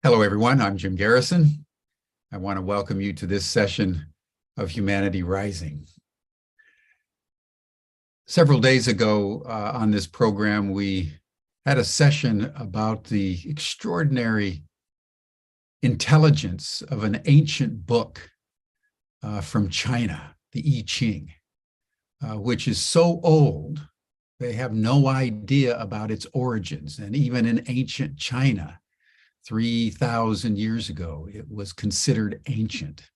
Hello, everyone. I'm Jim Garrison. I want to welcome you to this session of Humanity Rising. Several days ago on this program, we had a session about the extraordinary intelligence of an ancient book from China, the I Ching, which is so old, they have no idea about its origins. And even in ancient China, 3,000 years ago, it was considered ancient.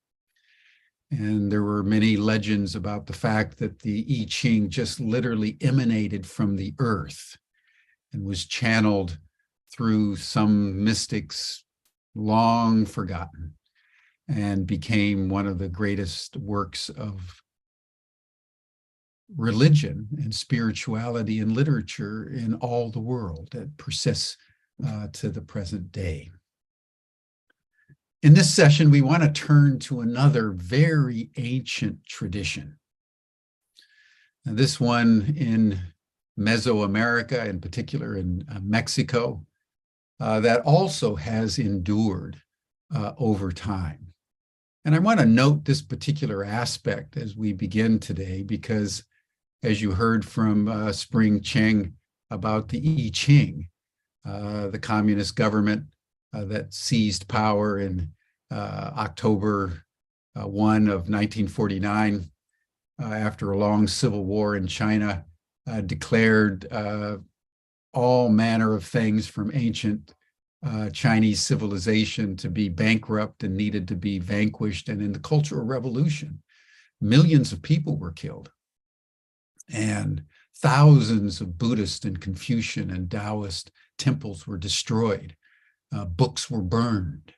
And there were many legends about the fact that the I Ching just literally emanated from the earth and was channeled through some mystics long forgotten and became one of the greatest works of religion and spirituality and literature in all the world that persists to the present day. In this session, we want to turn to another very ancient tradition. Now, this one in Mesoamerica, in particular in Mexico, that also has endured over time. And I want to note this particular aspect as we begin today, because as you heard from Spring Cheng about the I Ching, the communist government that seized power in October 1 of 1949, after a long civil war in China, declared all manner of things from ancient Chinese civilization to be bankrupt and needed to be vanquished. And in the Cultural Revolution, millions of people were killed. And thousands of Buddhist and Confucian and Taoist temples were destroyed. Books were burned.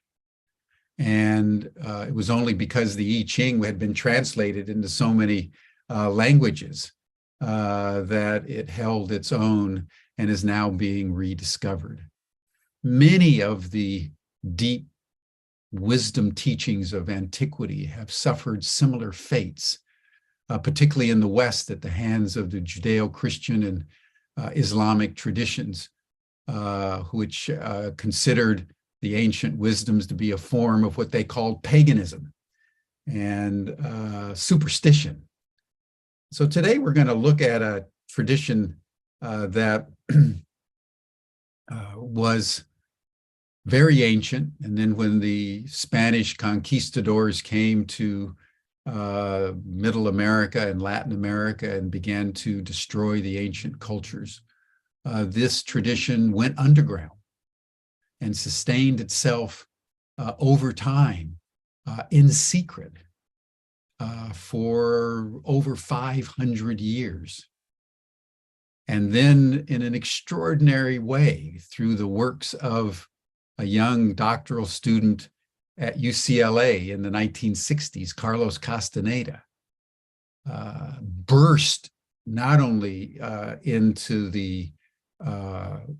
And it was only because the I Ching had been translated into so many languages that it held its own and is now being rediscovered. Many of the deep wisdom teachings of antiquity have suffered similar fates, particularly in the West at the hands of the Judeo-Christian and Islamic traditions, which considered the ancient wisdoms to be a form of what they called paganism and superstition. So today we're going to look at a tradition that was very ancient. And then when the Spanish conquistadors came to Middle America and Latin America and began to destroy the ancient cultures, this tradition went underground and sustained itself over time in secret for over 500 years. And then in an extraordinary way, through the works of a young doctoral student at UCLA in the 1960s, Carlos Castaneda, burst not only into the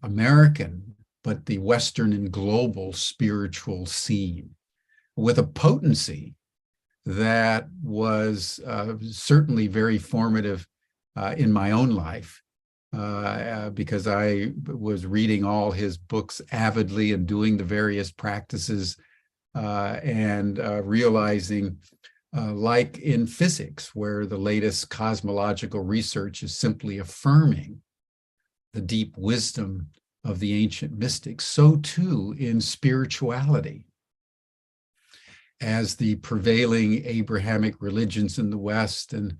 American, but the Western and global spiritual scene with a potency that was certainly very formative in my own life, because I was reading all his books avidly and doing the various practices and realizing, like in physics, where the latest cosmological research is simply affirming the deep wisdom of the ancient mystics, so too in spirituality. As the prevailing Abrahamic religions in the West and,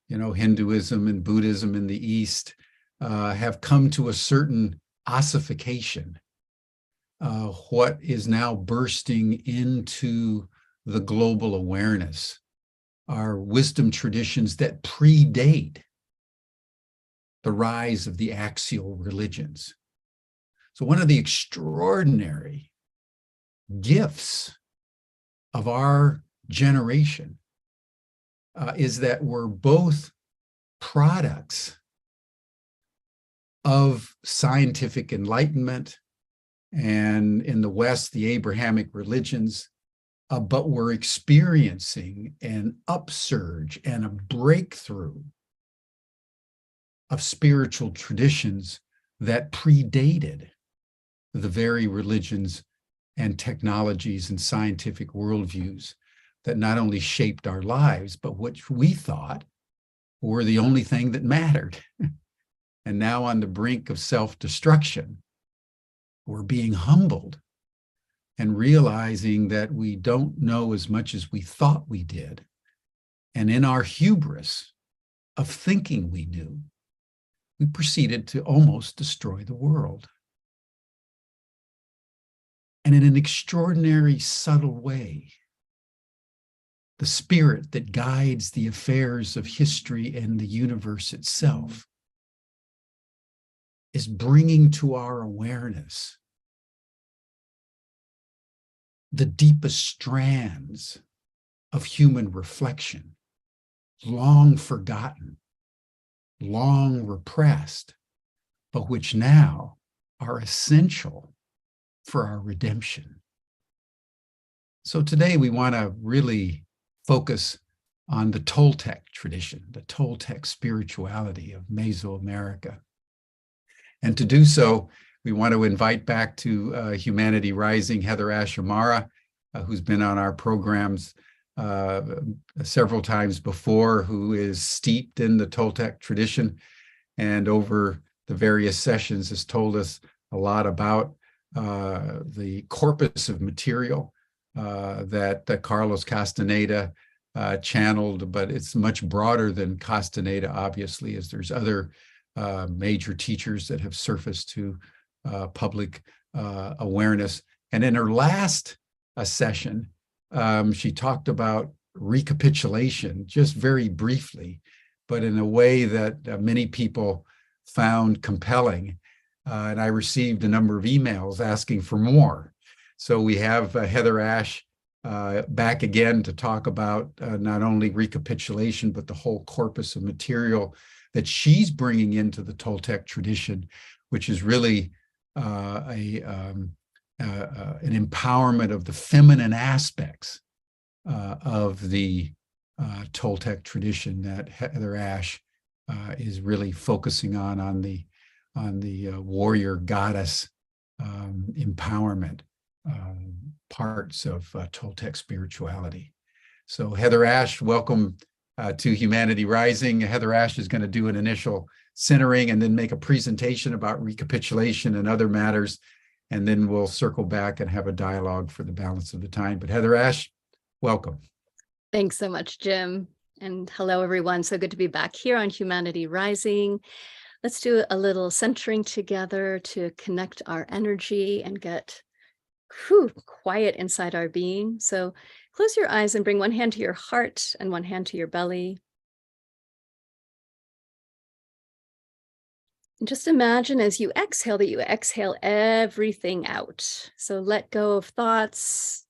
Hinduism and Buddhism in the East have come to a certain ossification, what is now bursting into the global awareness are wisdom traditions that predate the rise of the axial religions. So one of the extraordinary gifts of our generation is that we're both products of scientific enlightenment and in the West, the Abrahamic religions, but we're experiencing an upsurge and a breakthrough of spiritual traditions that predated the very religions and technologies and scientific worldviews that not only shaped our lives, but which we thought were the only thing that mattered. And now on the brink of self-destruction, we're being humbled and realizing that we don't know as much as we thought we did. And in our hubris of thinking we knew, we proceeded to almost destroy the world. And in an extraordinary, subtle way, the spirit that guides the affairs of history and the universe itself is bringing to our awareness the deepest strands of human reflection, long forgotten, long repressed, but which now are essential for our redemption. So today we want to really focus on the Toltec tradition, the Toltec spirituality of Mesoamerica. And to do so, we want to invite back to Humanity Rising HeatherAsh, who's been on our programs several times before, who is steeped in the Toltec tradition, and over the various sessions has told us a lot about the corpus of material that Carlos Castaneda channeled, but it's much broader than Castaneda, obviously, as there's other major teachers that have surfaced to public awareness. And in her last session, she talked about recapitulation, just very briefly, but in a way that many people found compelling. And I received a number of emails asking for more. So we have HeatherAsh back again to talk about not only recapitulation, but the whole corpus of material that she's bringing into the Toltec tradition, which is really an empowerment of the feminine aspects of the Toltec tradition that HeatherAsh is really focusing on the warrior goddess empowerment parts of Toltec spirituality. So HeatherAsh, welcome to Humanity Rising. HeatherAsh is going to do an initial centering and then make a presentation about recapitulation and other matters, and then we'll circle back and have a dialogue for the balance of the time. But HeatherAsh, welcome. Thanks so much, Jim. And hello, everyone. So good to be back here on Humanity Rising. Let's do a little centering together to connect our energy and get quiet inside our being. So close your eyes and bring one hand to your heart and one hand to your belly. And just imagine as you exhale that you exhale everything out. So let go of thoughts,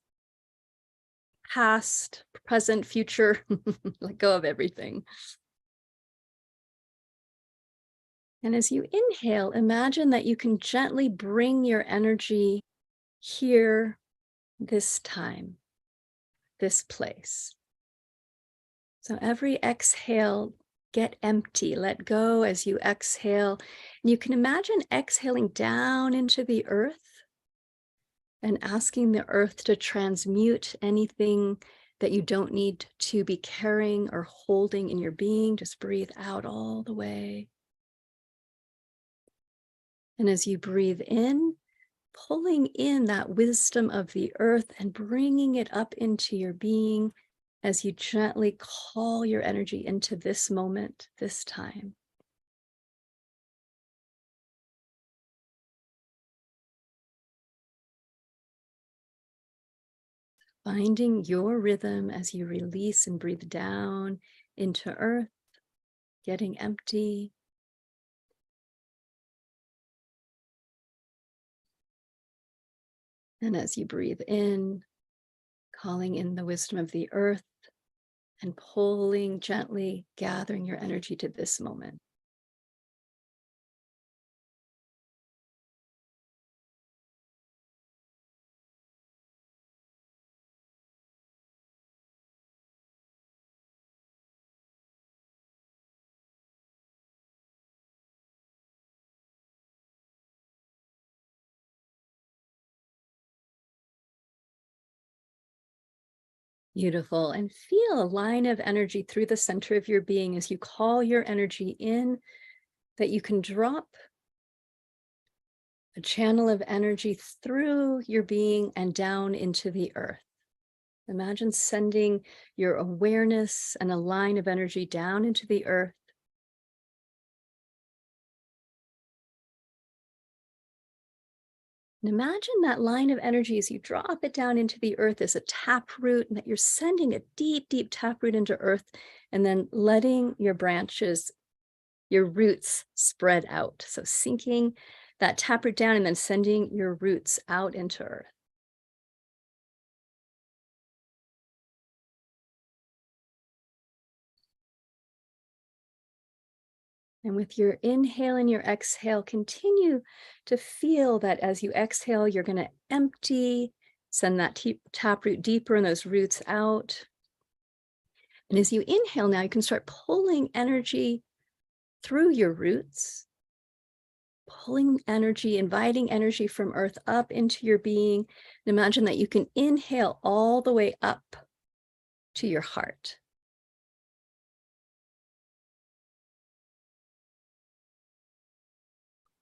past, present, future, let go of everything. And as you inhale, imagine that you can gently bring your energy here, this time, this place. So every exhale, get empty, let go as you exhale. And you can imagine exhaling down into the earth and asking the earth to transmute anything that you don't need to be carrying or holding in your being. Just breathe out all the way. And as you breathe in, pulling in that wisdom of the earth and bringing it up into your being as you gently call your energy into this moment, this time. Finding your rhythm as you release and breathe down into earth, getting empty. And as you breathe in, calling in the wisdom of the earth and pulling gently, gathering your energy to this moment. Beautiful. And feel a line of energy through the center of your being as you call your energy in, that you can drop a channel of energy through your being and down into the earth. Imagine sending your awareness and a line of energy down into the earth. And imagine that line of energy as you drop it down into the earth as a taproot, and that you're sending a deep, deep taproot into earth, and then letting your branches, your roots spread out. So sinking that taproot down and then sending your roots out into earth. And with your inhale and your exhale, continue to feel that as you exhale, you're going to empty, send that taproot deeper and those roots out. And as you inhale now, you can start pulling energy through your roots, pulling energy, inviting energy from earth up into your being. And imagine that you can inhale all the way up to your heart.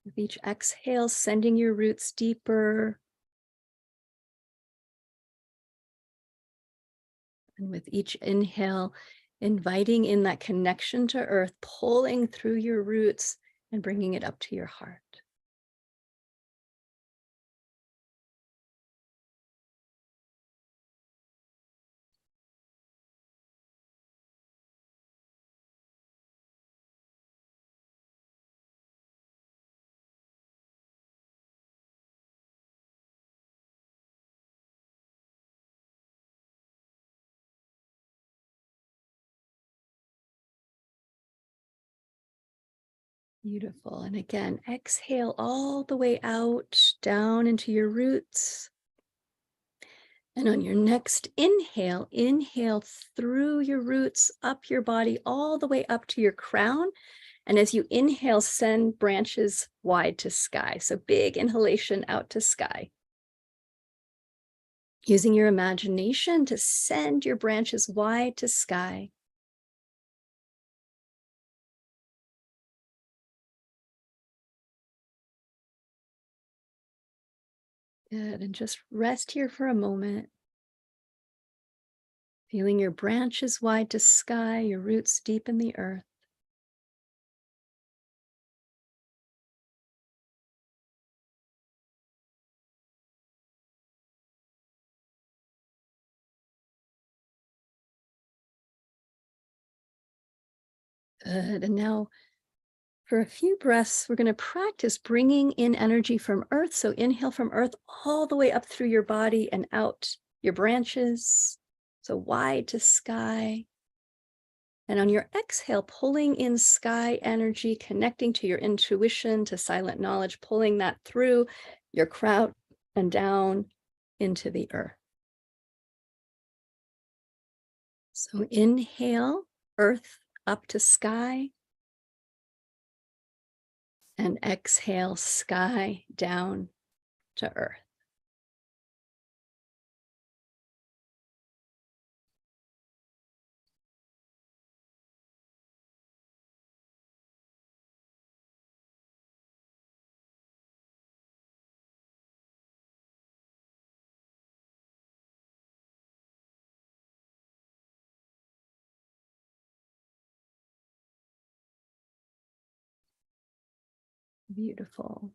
With each exhale, sending your roots deeper. And with each inhale, inviting in that connection to earth, pulling through your roots and bringing it up to your heart. Beautiful. And again, exhale all the way out, down into your roots. And on your next inhale, inhale through your roots, up your body, all the way up to your crown. And as you inhale, send branches wide to sky. So big inhalation out to sky. Using your imagination to send your branches wide to sky. Good. And just rest here for a moment. Feeling your branches wide to sky, your roots deep in the earth. Good. And now for a few breaths, we're going to practice bringing in energy from earth. So inhale from earth all the way up through your body and out your branches. So wide to sky. And on your exhale, pulling in sky energy, connecting to your intuition, to silent knowledge, pulling that through your crown and down into the earth. So inhale, earth up to sky. And exhale, sky down to earth. Beautiful.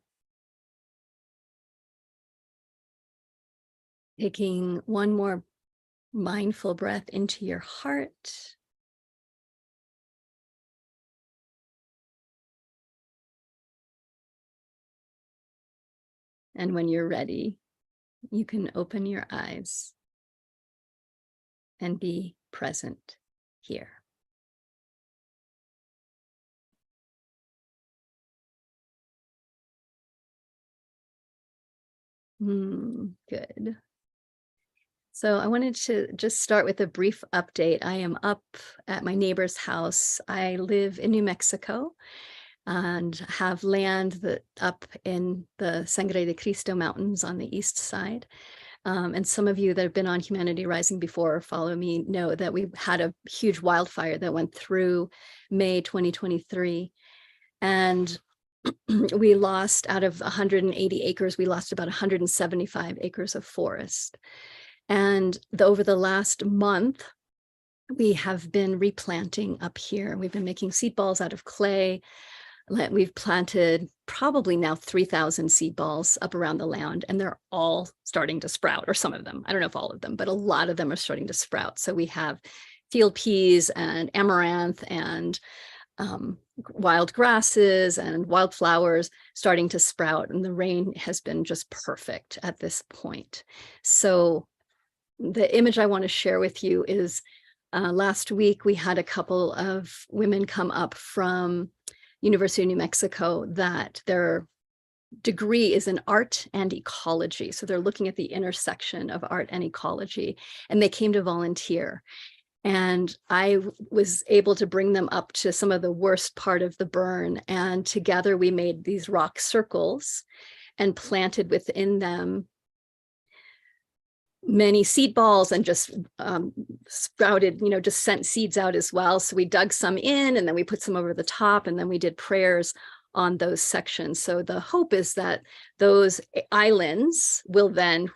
Taking one more mindful breath into your heart. And when you're ready, you can open your eyes and be present here. Good. So I wanted to just start with a brief update. I am up at my neighbor's house. I live in New Mexico and have land up in the Sangre de Cristo Mountains on the east side. And some of you that have been on Humanity Rising before or follow me know that we had a huge wildfire that went through May 2023. And we lost, out of 180 acres, we lost about 175 acres of forest. And over the last month, we have been replanting up here. We've been making seed balls out of clay. We've planted probably now 3,000 seed balls up around the land, and they're all starting to sprout, or some of them. I don't know if all of them, but a lot of them are starting to sprout. So we have field peas and amaranth and wild grasses and wildflowers starting to sprout, and the rain has been just perfect at this point. So the image I want to share with you is last week we had a couple of women come up from University of New Mexico that their degree is in art and ecology. So they're looking at the intersection of art and ecology, and they came to volunteer. And I was able to bring them up to some of the worst part of the burn. And together we made these rock circles and planted within them many seed balls, and just sprouted, just sent seeds out as well. So we dug some in, and then we put some over the top, and then we did prayers on those sections. So the hope is that those islands will then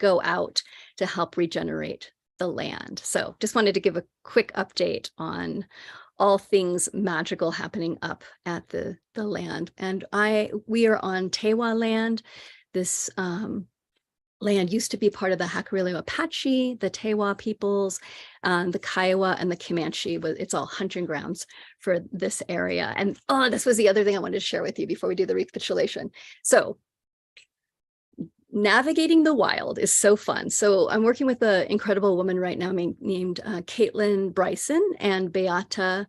go out to help regenerate the land. So just wanted to give a quick update on all things magical happening up at the land. And we are on Tewa land. This land used to be part of the Hakarillo Apache, the Tewa peoples, the Kiowa, and the Comanche. It's all hunting grounds for this area. And this was the other thing I wanted to share with you before we do the recapitulation. So navigating the wild is so fun. So I'm working with an incredible woman right now named Caitlin Bryson and Beata.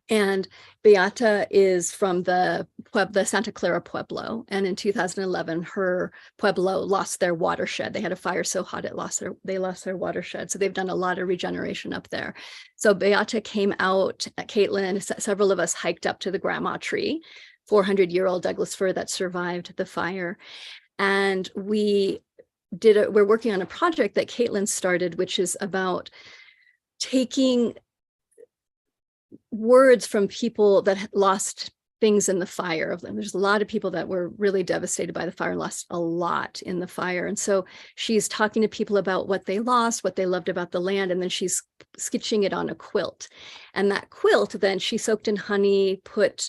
And Beata is from the Santa Clara Pueblo. And in 2011, her Pueblo lost their watershed. They had a fire so hot they lost their watershed. So they've done a lot of regeneration up there. So Beata came out, Caitlin, several of us hiked up to the grandma tree, 400-year-old Douglas fir that survived the fire. And we're working on a project that Caitlin started, which is about taking words from people that lost things in the fire. There's a lot of people that were really devastated by the fire, lost a lot in the fire. And so she's talking to people about what they lost, what they loved about the land, and then she's sketching it on a quilt. And that quilt, then she soaked in honey, put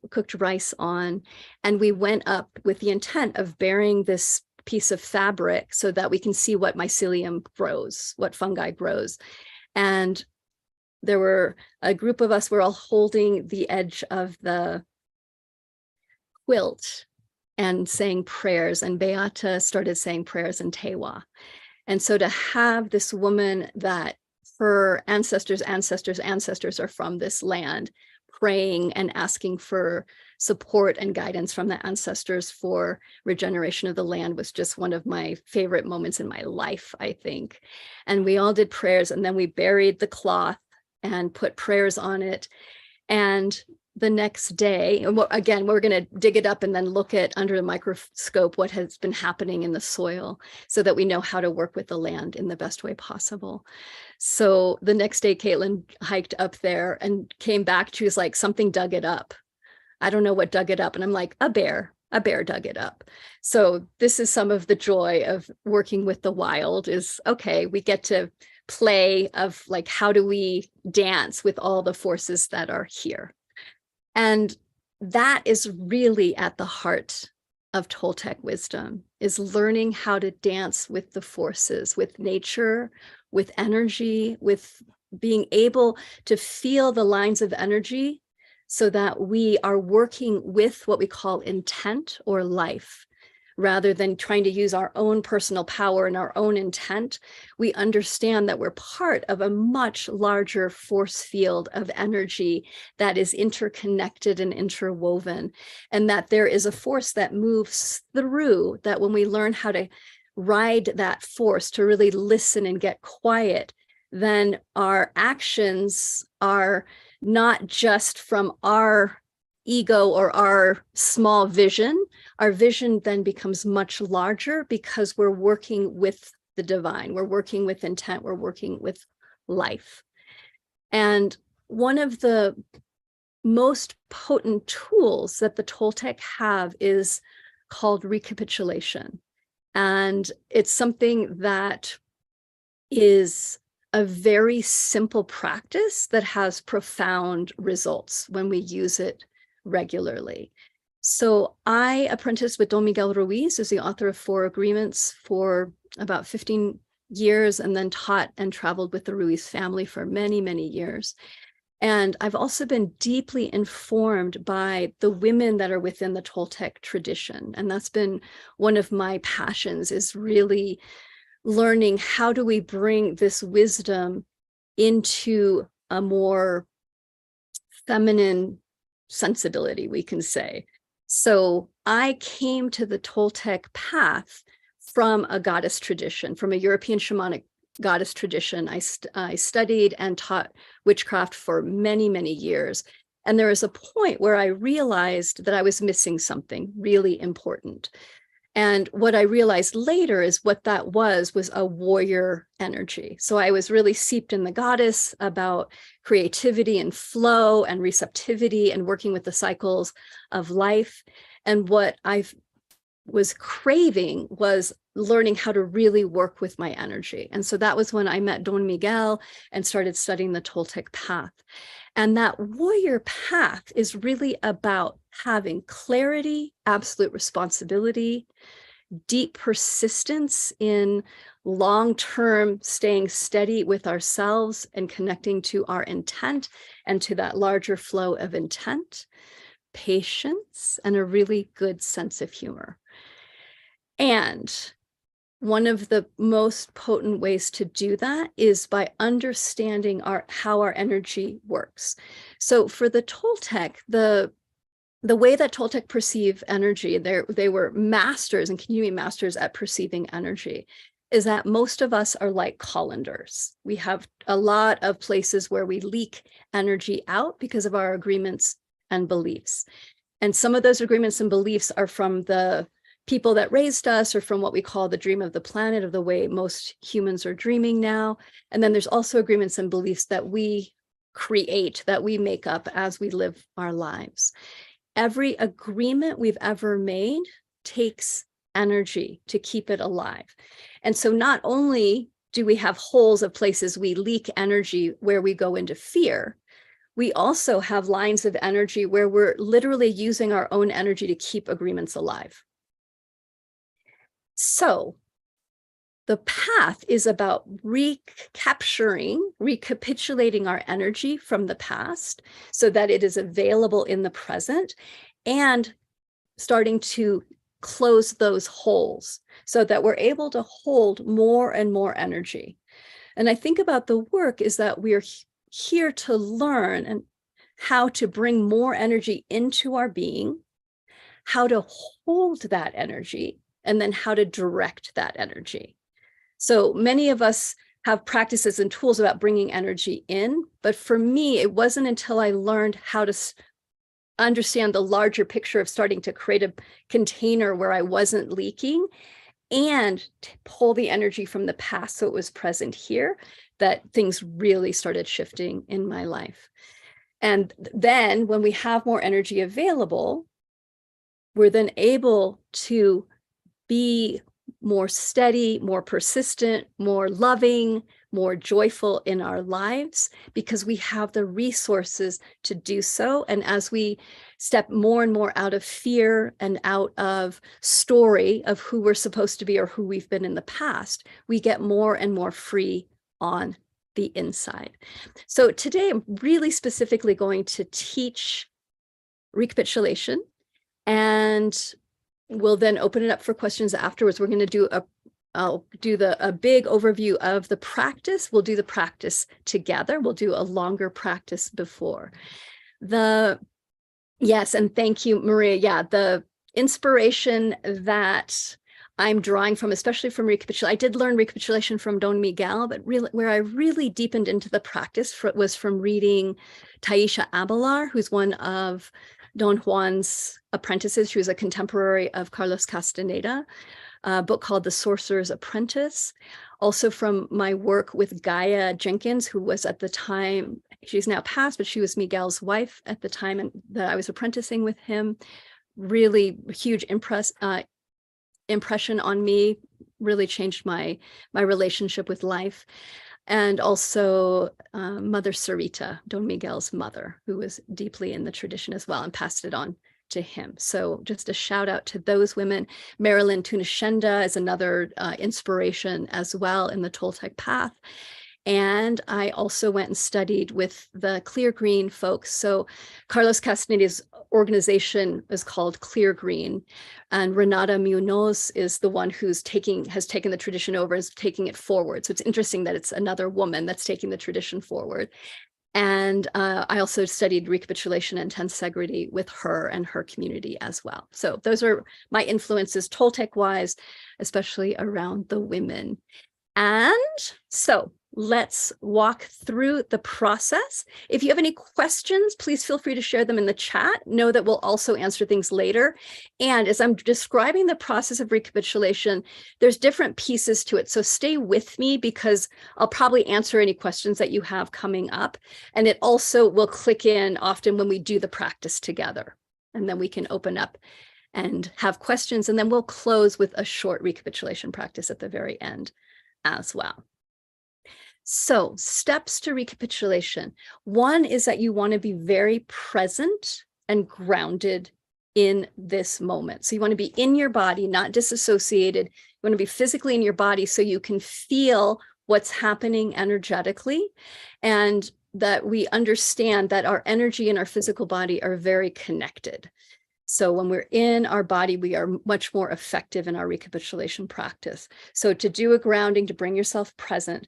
cooked rice on, and we went up with the intent of burying this piece of fabric so that we can see what mycelium grows, what fungi grows. And there were a group of us, we're all holding the edge of the quilt and saying prayers, and Beata started saying prayers in Tewa. And so to have this woman that her ancestors are from this land, praying and asking for support and guidance from the ancestors for regeneration of the land was just one of my favorite moments in my life, I think. And we all did prayers, and then we buried the cloth and put prayers on it. And the next day, again, we're going to dig it up and then look at under the microscope what has been happening in the soil so that we know how to work with the land in the best way possible. So the next day, Caitlin hiked up there and came back. She was like, something dug it up. I don't know what dug it up. And I'm like, a bear dug it up. So this is some of the joy of working with the wild is, okay, we get to play of like, how do we dance with all the forces that are here? And that is really at the heart of Toltec wisdom, is learning how to dance with the forces, with nature, with energy, with being able to feel the lines of energy so that we are working with what we call intent or life. Rather than trying to use our own personal power and our own intent, we understand that we're part of a much larger force field of energy that is interconnected and interwoven, and that there is a force that moves through, that when we learn how to ride that force, to really listen and get quiet, then our actions are not just from our ego or our small vision, our vision then becomes much larger because we're working with the divine, we're working with intent, we're working with life. And one of the most potent tools that the Toltec have is called recapitulation. And it's something that is a very simple practice that has profound results when we use it regularly. So I apprenticed with Don Miguel Ruiz, who's the author of 4 Agreements, for about 15 years, and then taught and traveled with the Ruiz family for many, many years. And I've also been deeply informed by the women that are within the Toltec tradition. And that's been one of my passions, is really learning how do we bring this wisdom into a more feminine sensibility, we can say. So I came to the Toltec path from a goddess tradition, from a European shamanic goddess tradition. I studied and taught witchcraft for many, many years. And there was a point where I realized that I was missing something really important. And what I realized later is what that was a warrior energy. So I was really seeped in the goddess about creativity and flow and receptivity and working with the cycles of life. And what I was craving was learning how to really work with my energy. And so that was when I met Don Miguel and started studying the Toltec path. And that warrior path is really about having clarity, absolute responsibility, deep persistence in long-term staying steady with ourselves and connecting to our intent and to that larger flow of intent, patience, and a really good sense of humor. And one of the most potent ways to do that is by understanding how our energy works. So for the Toltec, the way that Toltec perceive energy, they were masters and continuing masters at perceiving energy, is that most of us are like colanders. We have a lot of places where we leak energy out because of our agreements and beliefs. And some of those agreements and beliefs are from the people that raised us, or from what we call the dream of the planet, of the way most humans are dreaming now. And then there's also agreements and beliefs that we create, that we make up as we live our lives. Every agreement we've ever made takes energy to keep it alive. And so not only do we have holes of places we leak energy where we go into fear, we also have lines of energy where we're literally using our own energy to keep agreements alive. So the path is about recapitulating our energy from the past so that it is available in the present, and starting to close those holes so that we're able to hold more and more energy. And I think about the work is that we're here to learn and how to bring more energy into our being, how to hold that energy, and then how to direct that energy. So many of us have practices and tools about bringing energy in, but for me, it wasn't until I learned how to understand the larger picture of starting to create a container where I wasn't leaking and to pull the energy from the past so it was present here, that things really started shifting in my life. And then when we have more energy available, we're then able to be more steady, more persistent, more loving, more joyful in our lives, because we have the resources to do so. And as we step more and more out of fear and out of story of who we're supposed to be or who we've been in the past, we get more and more free on the inside. So today I'm really specifically going to teach recapitulation, and we'll then open it up for questions afterwards. We're going to do I'll do a big overview of the practice. We'll do the practice together. We'll do a longer practice before. Yes, and thank you, Maria. Yeah, the inspiration that I'm drawing from, especially from recapitulation, I did learn recapitulation from Don Miguel, but really where I really deepened into the practice was from reading Taisha Abelar, who's one of Don Juan's apprentices. She was a contemporary of Carlos Castaneda, a book called The Sorcerer's Apprentice. Also from my work with Gaia Jenkins, who was at the time, she's now passed, but she was Miguel's wife at the time that I was apprenticing with him. Really huge impression on me, really changed my relationship with life. And also Mother Sarita, Don Miguel's mother, who was deeply in the tradition as well and passed it on to him. So just a shout out to those women. Marilyn Tunashenda is another inspiration as well in the Toltec path. And I also went and studied with the Clear Green folks. So Carlos Castaneda's organization is called Clear Green, and Renata Munoz is the one who's has taken the tradition over, is taking it forward. So it's interesting that it's another woman that's taking the tradition forward. And I also studied recapitulation and tensegrity with her and her community as well. So those are my influences Toltec-wise, especially around the women. And so let's walk through the process. If you have any questions, please feel free to share them in the chat. Know that we'll also answer things later. And as I'm describing the process of recapitulation, there's different pieces to it. So stay with me because I'll probably answer any questions that you have coming up. And it also will click in often when we do the practice together. And then we can open up and have questions. And then we'll close with a short recapitulation practice at the very end as well. So steps to recapitulation. One is that you want to be very present and grounded in this moment. So you want to be in your body, not disassociated. You want to be physically in your body so you can feel what's happening energetically, and that we understand that our energy and our physical body are very connected. So when we're in our body, we are much more effective in our recapitulation practice. So to do a grounding, to bring yourself present,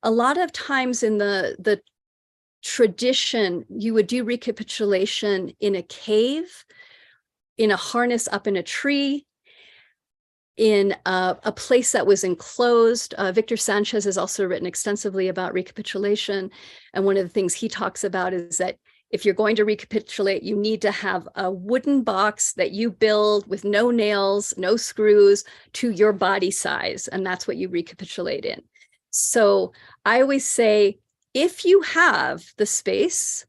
a lot of times in the tradition, you would do recapitulation in a cave, in a harness up in a tree, in a place that was enclosed. Victor Sanchez has also written extensively about recapitulation. And one of the things he talks about is that if you're going to recapitulate, you need to have a wooden box that you build with no nails, no screws, to your body size. And that's what you recapitulate in. So I always say, if you have the space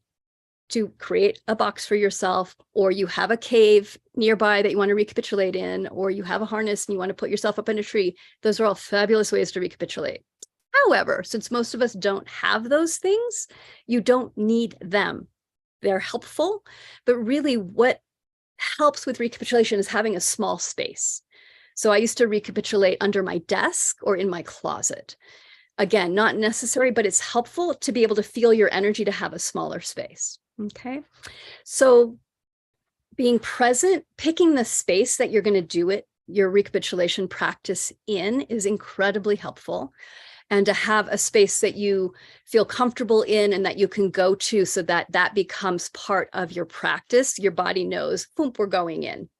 to create a box for yourself, or you have a cave nearby that you want to recapitulate in, or you have a harness and you want to put yourself up in a tree, those are all fabulous ways to recapitulate. However, since most of us don't have those things, you don't need them. They're helpful, but really what helps with recapitulation is having a small space. So I used to recapitulate under my desk or in my closet. Again, not necessary, but it's helpful to be able to feel your energy to have a smaller space. Okay. So being present, picking the space that you're going to do your recapitulation practice in is incredibly helpful. And to have a space that you feel comfortable in and that you can go to, so that that becomes part of your practice. Your body knows, boom, we're going in,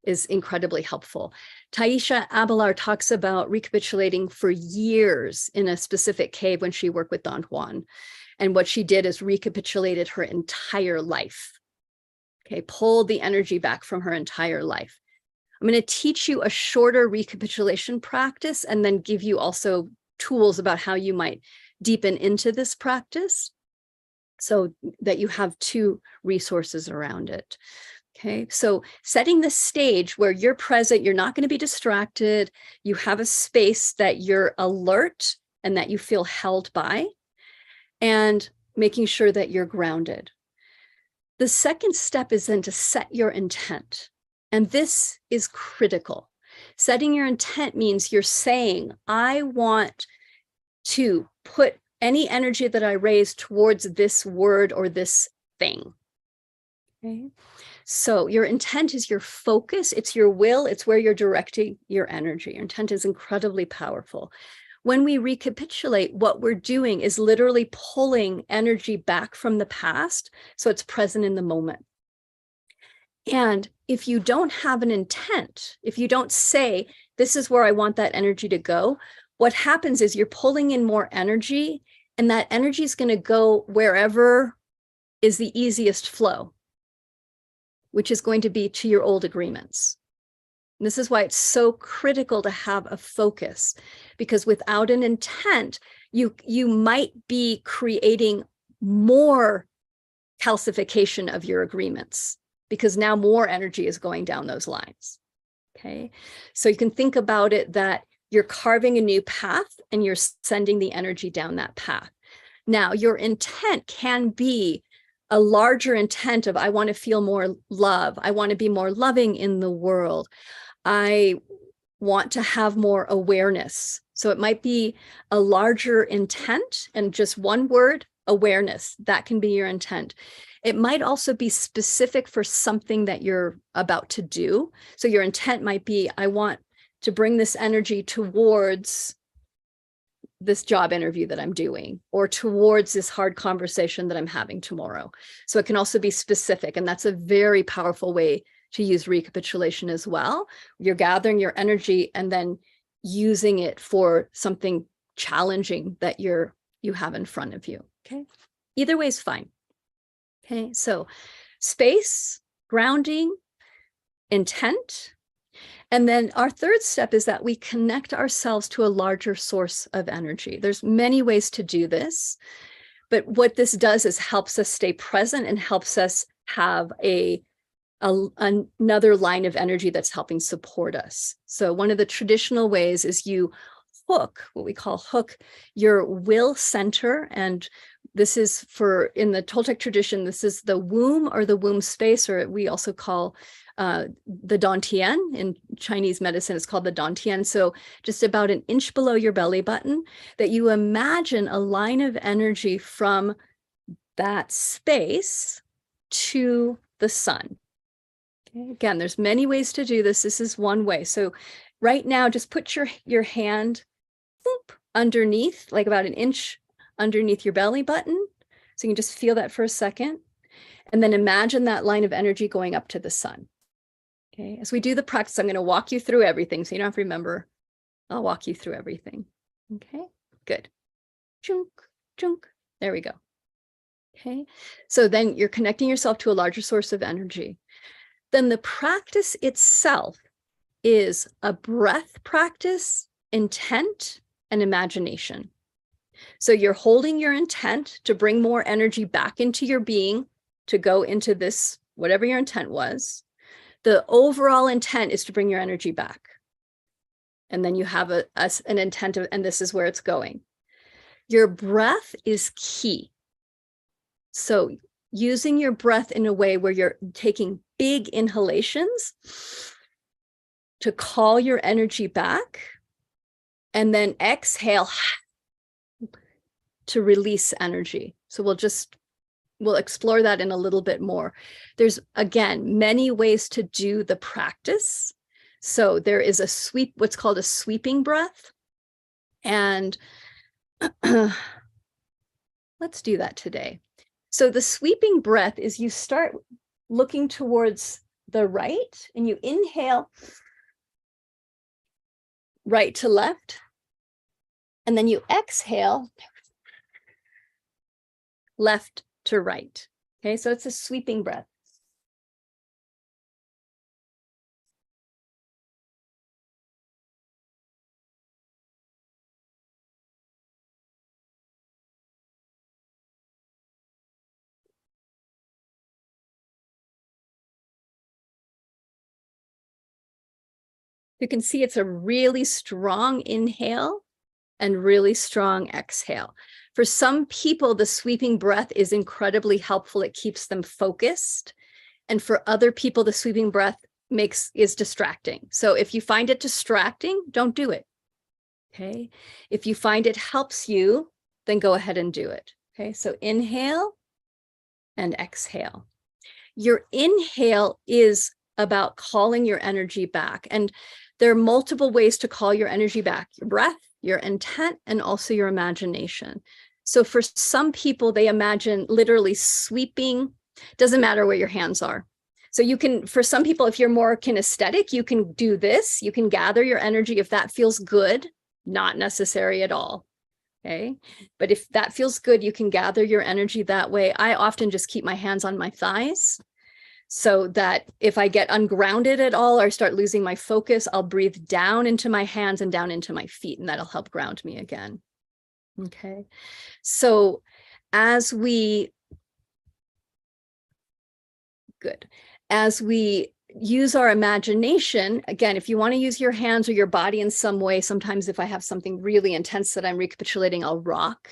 is incredibly helpful. Taisha Abelar talks about recapitulating for years in a specific cave when she worked with Don Juan. And what she did is recapitulated her entire life. Okay, pulled the energy back from her entire life. I'm going to teach you a shorter recapitulation practice and then give you also tools about how you might deepen into this practice so that you have two resources around it. Okay, so setting the stage where you're present, you're not going to be distracted, you have a space that you're alert and that you feel held by, and making sure that you're grounded. The second step is then to set your intent. And this is critical. Setting your intent means you're saying, I want to put any energy that I raise towards this word or this thing. Okay. So your intent is your focus, it's your will, it's where you're directing your energy. Your intent is incredibly powerful. When we recapitulate, what we're doing is literally pulling energy back from the past so it's present in the moment. And if you don't have an intent, if you don't say, this is where I want that energy to go, what happens is you're pulling in more energy, and that energy is going to go wherever is the easiest flow. which is going to be to your old agreements. And this is why it's so critical to have a focus, because without an intent, you might be creating more calcification of your agreements, because now more energy is going down those lines. Okay, so you can think about it that you're carving a new path and you're sending the energy down that path. Now, your intent can be a larger intent of, I want to feel more love. I want to be more loving in the world. I want to have more awareness. So it might be a larger intent, and just one word, awareness, that can be your intent. It might also be specific for something that you're about to do. So your intent might be, I want to bring this energy towards this job interview that I'm doing, or towards this hard conversation that I'm having tomorrow. So it can also be specific, and that's a very powerful way to use recapitulation as well. You're gathering your energy and then using it for something challenging that you have in front of you. Okay, either way is fine. Okay, so space, grounding, intent. And then our third step is that we connect ourselves to a larger source of energy. There's many ways to do this, but what this does is helps us stay present and helps us have another line of energy that's helping support us. So one of the traditional ways is you hook, what we call hook, your will center. And this is in the Toltec tradition, this is the womb or the womb space, or we also call the dantian. In Chinese medicine, it's called the dantian. So just about an inch below your belly button, that you imagine a line of energy from that space to the sun. Okay. Again, there's many ways to do this. This is one way. So right now, just put your hand underneath, like about an inch underneath your belly button. So you can just feel that for a second. And then imagine that line of energy going up to the sun. Okay, as we do the practice, I'm going to walk you through everything. So you don't have to remember. I'll walk you through everything. Okay, good. Chunk, chunk. There we go. Okay, so then you're connecting yourself to a larger source of energy. Then the practice itself is a breath practice, intent, and imagination. So you're holding your intent to bring more energy back into your being, to go into this, whatever your intent was. The overall intent is to bring your energy back. And then you have an intent of, and this is where it's going. Your breath is key. So using your breath in a way where you're taking big inhalations to call your energy back, and then exhale to release energy. So we'll explore that in a little bit more. There's, again, many ways to do the practice. So there is what's called a sweeping breath. And let's do that today. So the sweeping breath is you start looking towards the right and you inhale right to left. And then you exhale left to right. Okay, so it's a sweeping breath. You can see it's a really strong inhale and really strong exhale. For some people, the sweeping breath is incredibly helpful. It keeps them focused. And for other people, the sweeping breath is distracting. So if you find it distracting, don't do it. Okay. If you find it helps you, then go ahead and do it. Okay. So inhale and exhale. Your inhale is about calling your energy back. And there are multiple ways to call your energy back: your breath, your intent, and also your imagination. So for some people, they imagine literally sweeping. Doesn't matter where your hands are. So you can, for some people, if you're more kinesthetic, you can do this. You can gather your energy if that feels good, not necessary at all. Okay. But if that feels good, you can gather your energy that way. I often just keep my hands on my thighs. So that if I get ungrounded at all or start losing my focus, I'll breathe down into my hands and down into my feet, and that'll help ground me again. Okay. So as we use our imagination, again, if you want to use your hands or your body in some way, sometimes if I have something really intense that I'm recapitulating, I'll rock,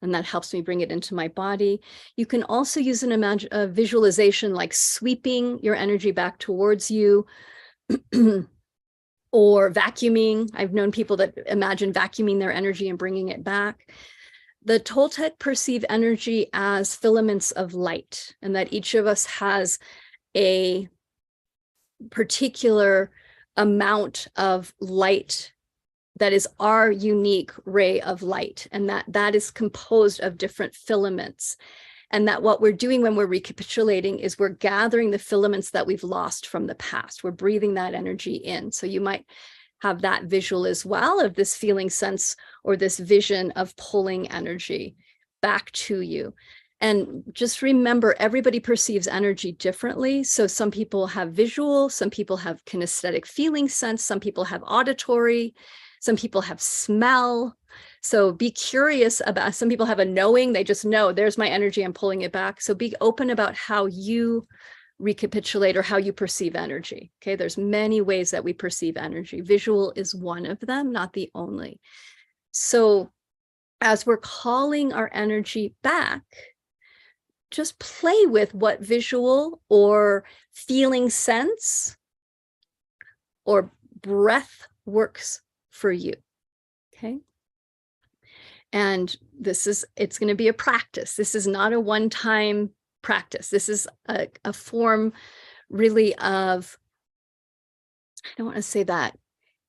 and that helps me bring it into my body. You can also use a visualization, like sweeping your energy back towards you, or vacuuming. I've known people that imagine vacuuming their energy and bringing it back. The Toltec perceive energy as filaments of light, and that each of us has a particular amount of light that is our unique ray of light, and that is composed of different filaments. And that what we're doing when we're recapitulating is we're gathering the filaments that we've lost from the past. We're breathing that energy in. So you might have that visual as well, of this feeling sense or this vision of pulling energy back to you. And just remember, everybody perceives energy differently. So some people have visual, some people have kinesthetic feeling sense, some people have auditory, some people have smell. So be curious about, some people have a knowing, they just know there's my energy, I'm pulling it back. So be open about how you recapitulate or how you perceive energy. Okay, there's many ways that we perceive energy. Visual is one of them, not the only. So as we're calling our energy back, just play with what visual or feeling sense or breath works for you. Okay. And it's going to be a practice. This is not a one-time practice. This is a form really of, I don't want to say that.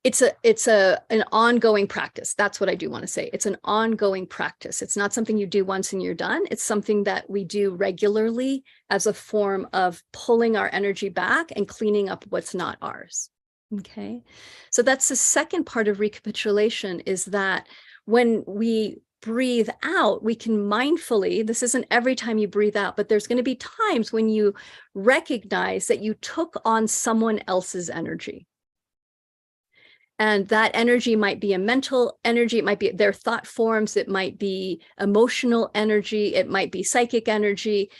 It's an ongoing practice. That's what I do want to say. It's an ongoing practice. It's not something you do once and you're done. It's something that we do regularly as a form of pulling our energy back and cleaning up what's not ours. Okay. So that's the second part of recapitulation, is that when we breathe out, we can mindfully, this isn't every time you breathe out, but there's going to be times when you recognize that you took on someone else's energy. And that energy might be a mental energy, it might be their thought forms, it might be emotional energy, it might be psychic energy.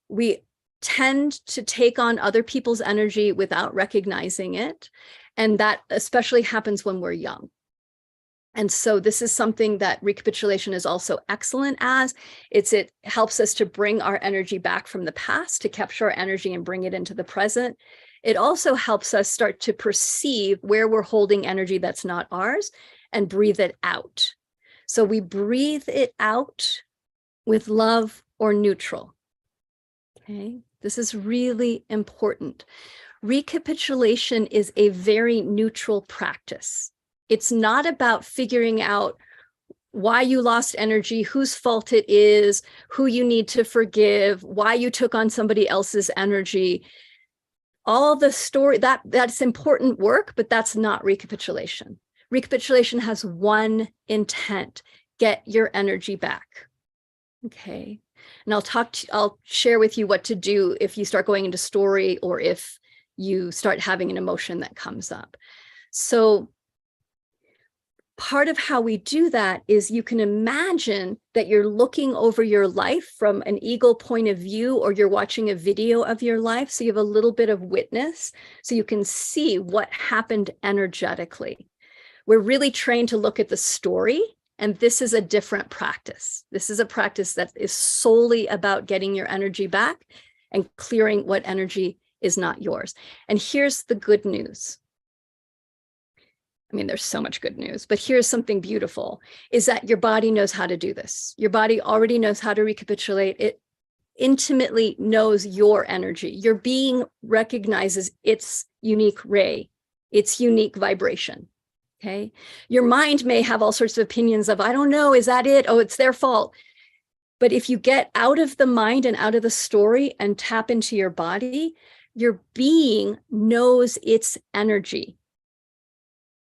We tend to take on other people's energy without recognizing it. And that especially happens when we're young. And so this is something that recapitulation is also excellent as. It helps us to bring our energy back from the past, to capture our energy and bring it into the present. It also helps us start to perceive where we're holding energy that's not ours and breathe it out. So we breathe it out with love or neutral. Okay, this is really important. Recapitulation is a very neutral practice. It's not about figuring out why you lost energy, whose fault it is, who you need to forgive, why you took on somebody else's energy. All the story, that's important work, but that's not recapitulation. Recapitulation has one intent: get your energy back. Okay. And I'll share with you what to do if you start going into story, or if you start having an emotion that comes up. So part of how we do that is, you can imagine that you're looking over your life from an eagle point of view, or you're watching a video of your life. So you have a little bit of witness, so you can see what happened energetically. We're really trained to look at the story, and this is a different practice. This is a practice that is solely about getting your energy back and clearing what energy is not yours. And here's the good news. I mean, there's so much good news, but here's something beautiful, is that your body knows how to do this. Your body already knows how to recapitulate. It intimately knows your energy. Your being recognizes its unique ray, its unique vibration. Okay. Your mind may have all sorts of opinions of, I don't know, is that it? Oh, it's their fault. But if you get out of the mind and out of the story and tap into your body, your being knows its energy.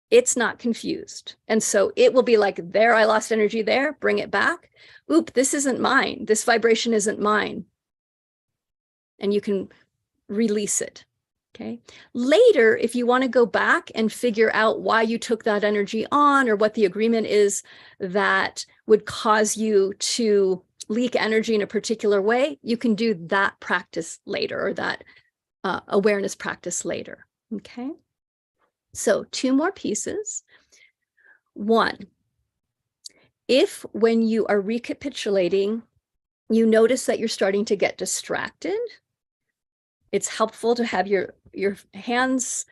It's not confused. And so it will be like, there, I lost energy there, bring it back. Oop, this isn't mine. This vibration isn't mine. And you can release it. Okay. Later, if you want to go back and figure out why you took that energy on or what the agreement is that would cause you to leak energy in a particular way, you can do that practice later, or that awareness practice later. Okay. So 2 more pieces. 1, if when you are recapitulating, you notice that you're starting to get distracted, it's helpful to have your hands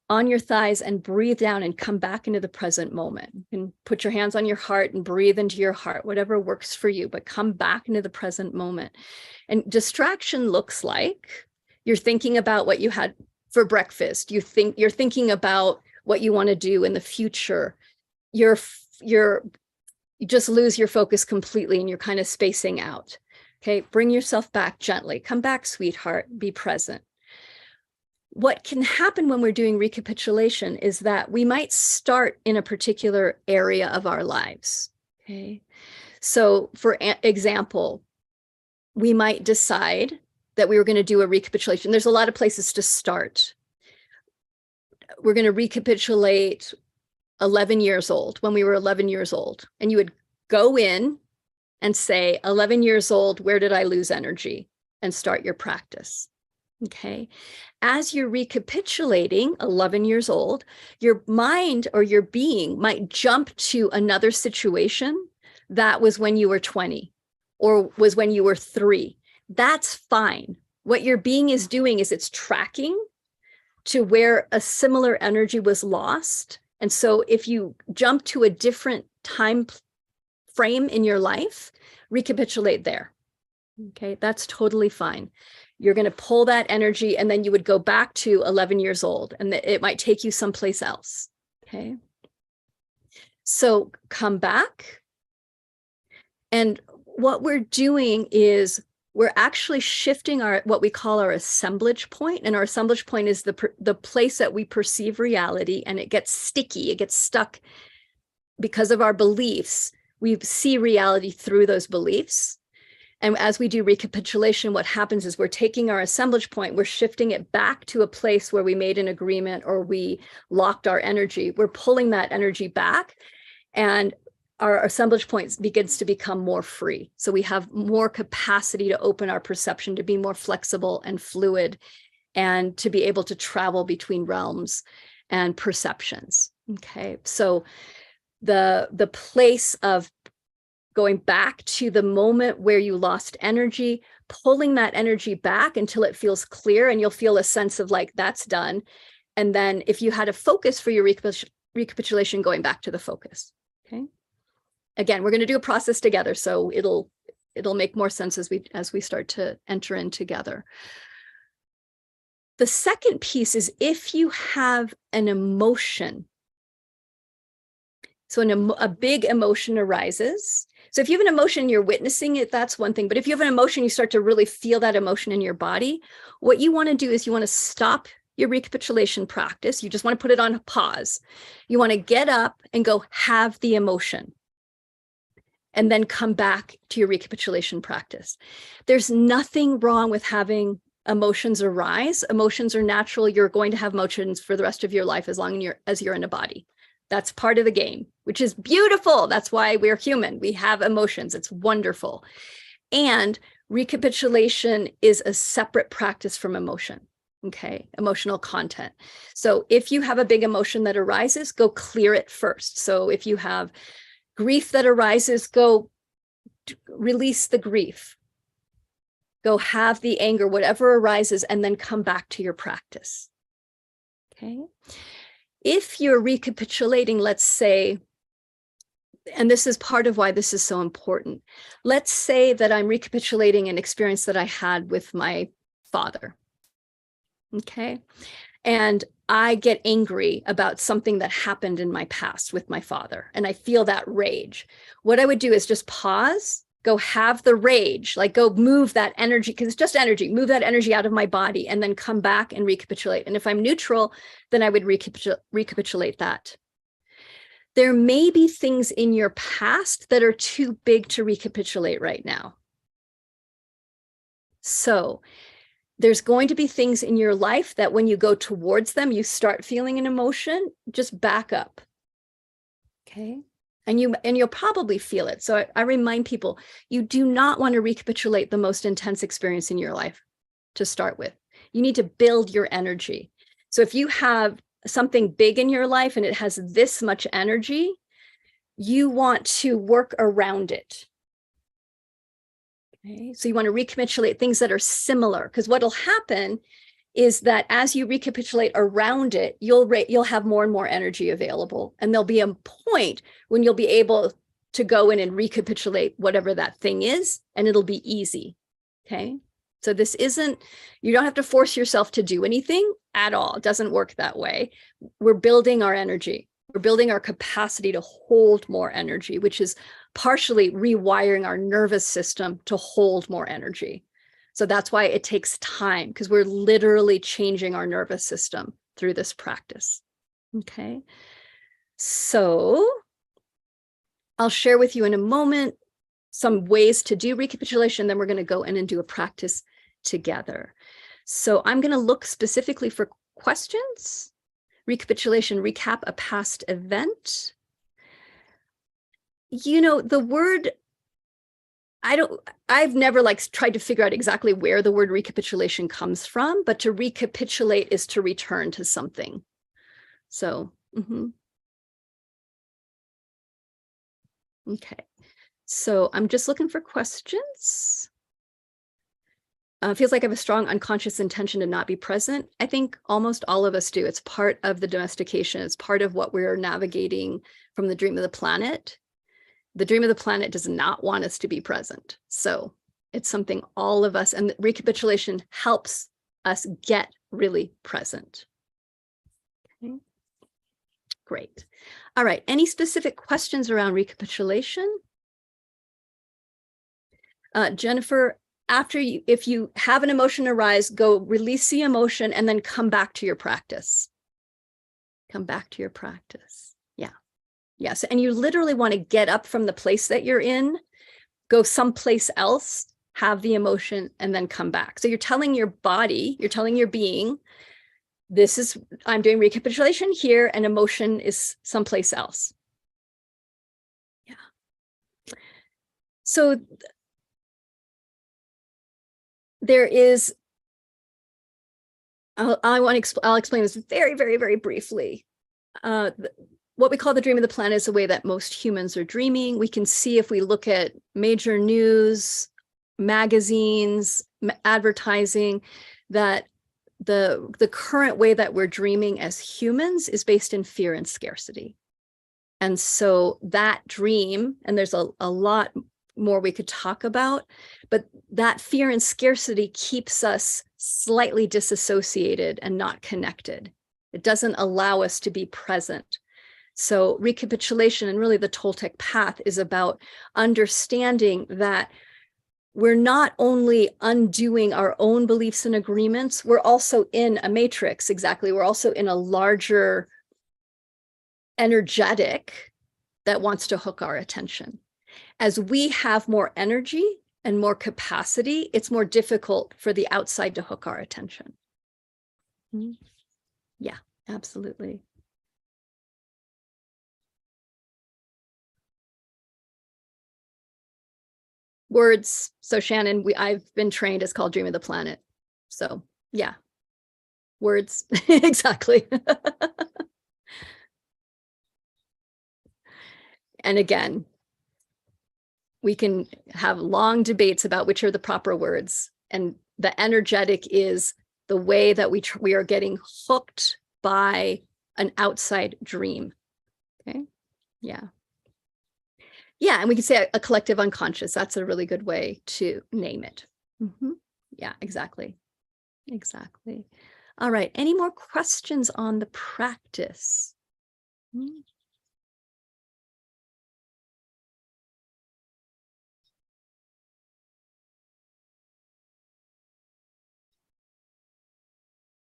on your thighs and breathe down and come back into the present moment. You can put your hands on your heart and breathe into your heart, whatever works for you, but come back into the present moment. And distraction looks like you're thinking about what you had for breakfast. You're thinking about what you want to do in the future. You just lose your focus completely and you're kind of spacing out. Okay, bring yourself back gently. Come back, sweetheart, be present. What can happen when we're doing recapitulation is that we might start in a particular area of our lives. Okay, so for example, we might decide that we were going to do a recapitulation. There's a lot of places to start. We're going to recapitulate 11 years old, when we were 11 years old. And you would go in and say, 11 years old, where did I lose energy? And start your practice. Okay. As you're recapitulating 11 years old, your mind or your being might jump to another situation that was when you were 20 or was when you were 3. That's fine. What your being is doing is it's tracking to where a similar energy was lost. And so if you jump to a different time frame in your life, recapitulate there. Okay, that's totally fine. You're going to pull that energy and then you would go back to 11 years old and it might take you someplace else. Okay, so come back. And what we're doing is we're actually shifting our what we call our assemblage point. And our assemblage point is the place that we perceive reality, and it gets sticky, it gets stuck because of our beliefs. We see reality through those beliefs. And as we do recapitulation, what happens is we're taking our assemblage point, we're shifting it back to a place where we made an agreement or we locked our energy. We're pulling that energy back, and our assemblage point begins to become more free. So we have more capacity to open our perception, to be more flexible and fluid, and to be able to travel between realms and perceptions. Okay, so the place of going back to the moment where you lost energy, pulling that energy back until it feels clear, and you'll feel a sense of like, that's done. And then if you had a focus for your recapitulation, going back to the focus. Okay. Again, we're going to do a process together, so it'll make more sense as we start to enter in together. The second piece is if you have an emotion. So a big emotion arises. So if you have an emotion, you're witnessing it, that's one thing. But if you have an emotion, you start to really feel that emotion in your body. What you want to do is you want to stop your recapitulation practice. You just want to put it on pause. You want to get up and go have the emotion, and then come back to your recapitulation practice. There's nothing wrong with having emotions arise. Emotions are natural. You're going to have emotions for the rest of your life as long as you're in a body. That's part of the game, which is beautiful. That's why we're human. We have emotions. It's wonderful. And recapitulation is a separate practice from emotion. Okay, emotional content. So if you have a big emotion that arises, go clear it first. So if you have grief that arises, go release the grief. Go have the anger, whatever arises, and then come back to your practice. Okay. If you're recapitulating, let's say, and this is part of why this is so important. Let's say that I'm recapitulating an experience that I had with my father. Okay. And I get angry about something that happened in my past with my father, and I feel that rage. What I would do is just pause, go have the rage, like go move that energy, because it's just energy, move that energy out of my body, and then come back and recapitulate. And if I'm neutral, then I would recapitulate that. There may be things in your past that are too big to recapitulate right now. So there's going to be things in your life that when you go towards them, you start feeling an emotion, just back up. Okay. And you'll probably feel it. So I remind people, you do not want to recapitulate the most intense experience in your life to start with. You need to build your energy. So if you have something big in your life and it has this much energy, you want to work around it. Okay. So you want to recapitulate things that are similar, because what'll happen is that as you recapitulate around it, you'll have more and more energy available. And there'll be a point when you'll be able to go in and recapitulate whatever that thing is, and it'll be easy. Okay. So this isn't, you don't have to force yourself to do anything at all. It doesn't work that way. We're building our energy. We're building our capacity to hold more energy, which is partially rewiring our nervous system to hold more energy. So that's why it takes time, because we're literally changing our nervous system through this practice. Okay. So I'll share with you in a moment some ways to do recapitulation. Then we're going to go in and do a practice together. So I'm going to look specifically for questions. Recapitulation, recap a past event. You know, the word, I've never tried to figure out exactly where the word recapitulation comes from, but to recapitulate is to return to something. So, okay. So I'm just looking for questions. Feels like I have a strong unconscious intention to not be present. I think almost all of us do. It's part of the domestication. It's part of what we're navigating from the dream of the planet. The dream of the planet does not want us to be present. So it's something all of us, and recapitulation helps us get really present. Okay. Great. All right. Any specific questions around recapitulation? Jennifer, if you have an emotion arise, go release the emotion and then come back to your practice. Come back to your practice. Yeah. Yes. And you literally want to get up from the place that you're in, go someplace else, have the emotion, and then come back. So you're telling your body, you're telling your being, I'm doing recapitulation here, and emotion is someplace else. Yeah. So there is, I'll explain this very, very, very briefly. What we call the dream of the planet is the way that most humans are dreaming. We can see if we look at major news, magazines, advertising, that the current way that we're dreaming as humans is based in fear and scarcity. And so that dream, and there's a lot more we could talk about, but that fear and scarcity keeps us slightly disassociated and not connected. It doesn't allow us to be present. So recapitulation, and really the Toltec path, is about understanding that we're not only undoing our own beliefs and agreements, we're also in a matrix. Exactly. We're also in a larger energetic that wants to hook our attention. As we have more energy and more capacity, it's more difficult for the outside to hook our attention. Yeah, absolutely. Words. So Shannon, I've been trained, it's called Dream of the Planet. So yeah, words. Exactly. And again, we can have long debates about which are the proper words. And the energetic is the way that we are getting hooked by an outside dream. Okay. Yeah. Yeah. And we can say a collective unconscious. That's a really good way to name it. Yeah, exactly. Exactly. All right. Any more questions on the practice?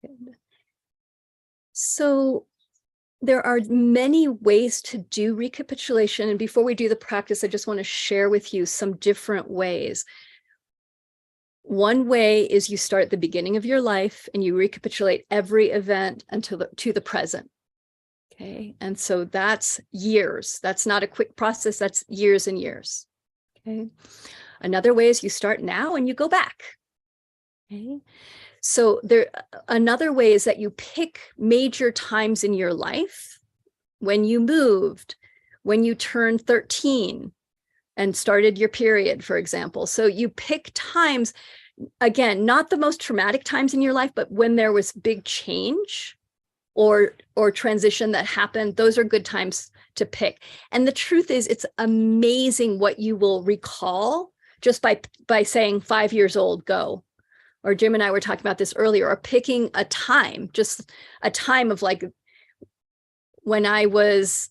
Good. So there are many ways to do recapitulation. And before we do the practice, I just want to share with you some different ways. One way is you start at the beginning of your life and you recapitulate every event to the present. Okay. And so that's years. That's not a quick process. That's years and years. Okay. Another way is you start now and you go back. Okay. So another way is that you pick major times in your life: when you moved, when you turned 13 and started your period, for example. So you pick times, again, not the most traumatic times in your life, but when there was big change or transition that happened, those are good times to pick. And the truth is, it's amazing what you will recall just by saying 5 years old, go. Or Jim and I were talking about this earlier, or picking a time, just a time of like when I was,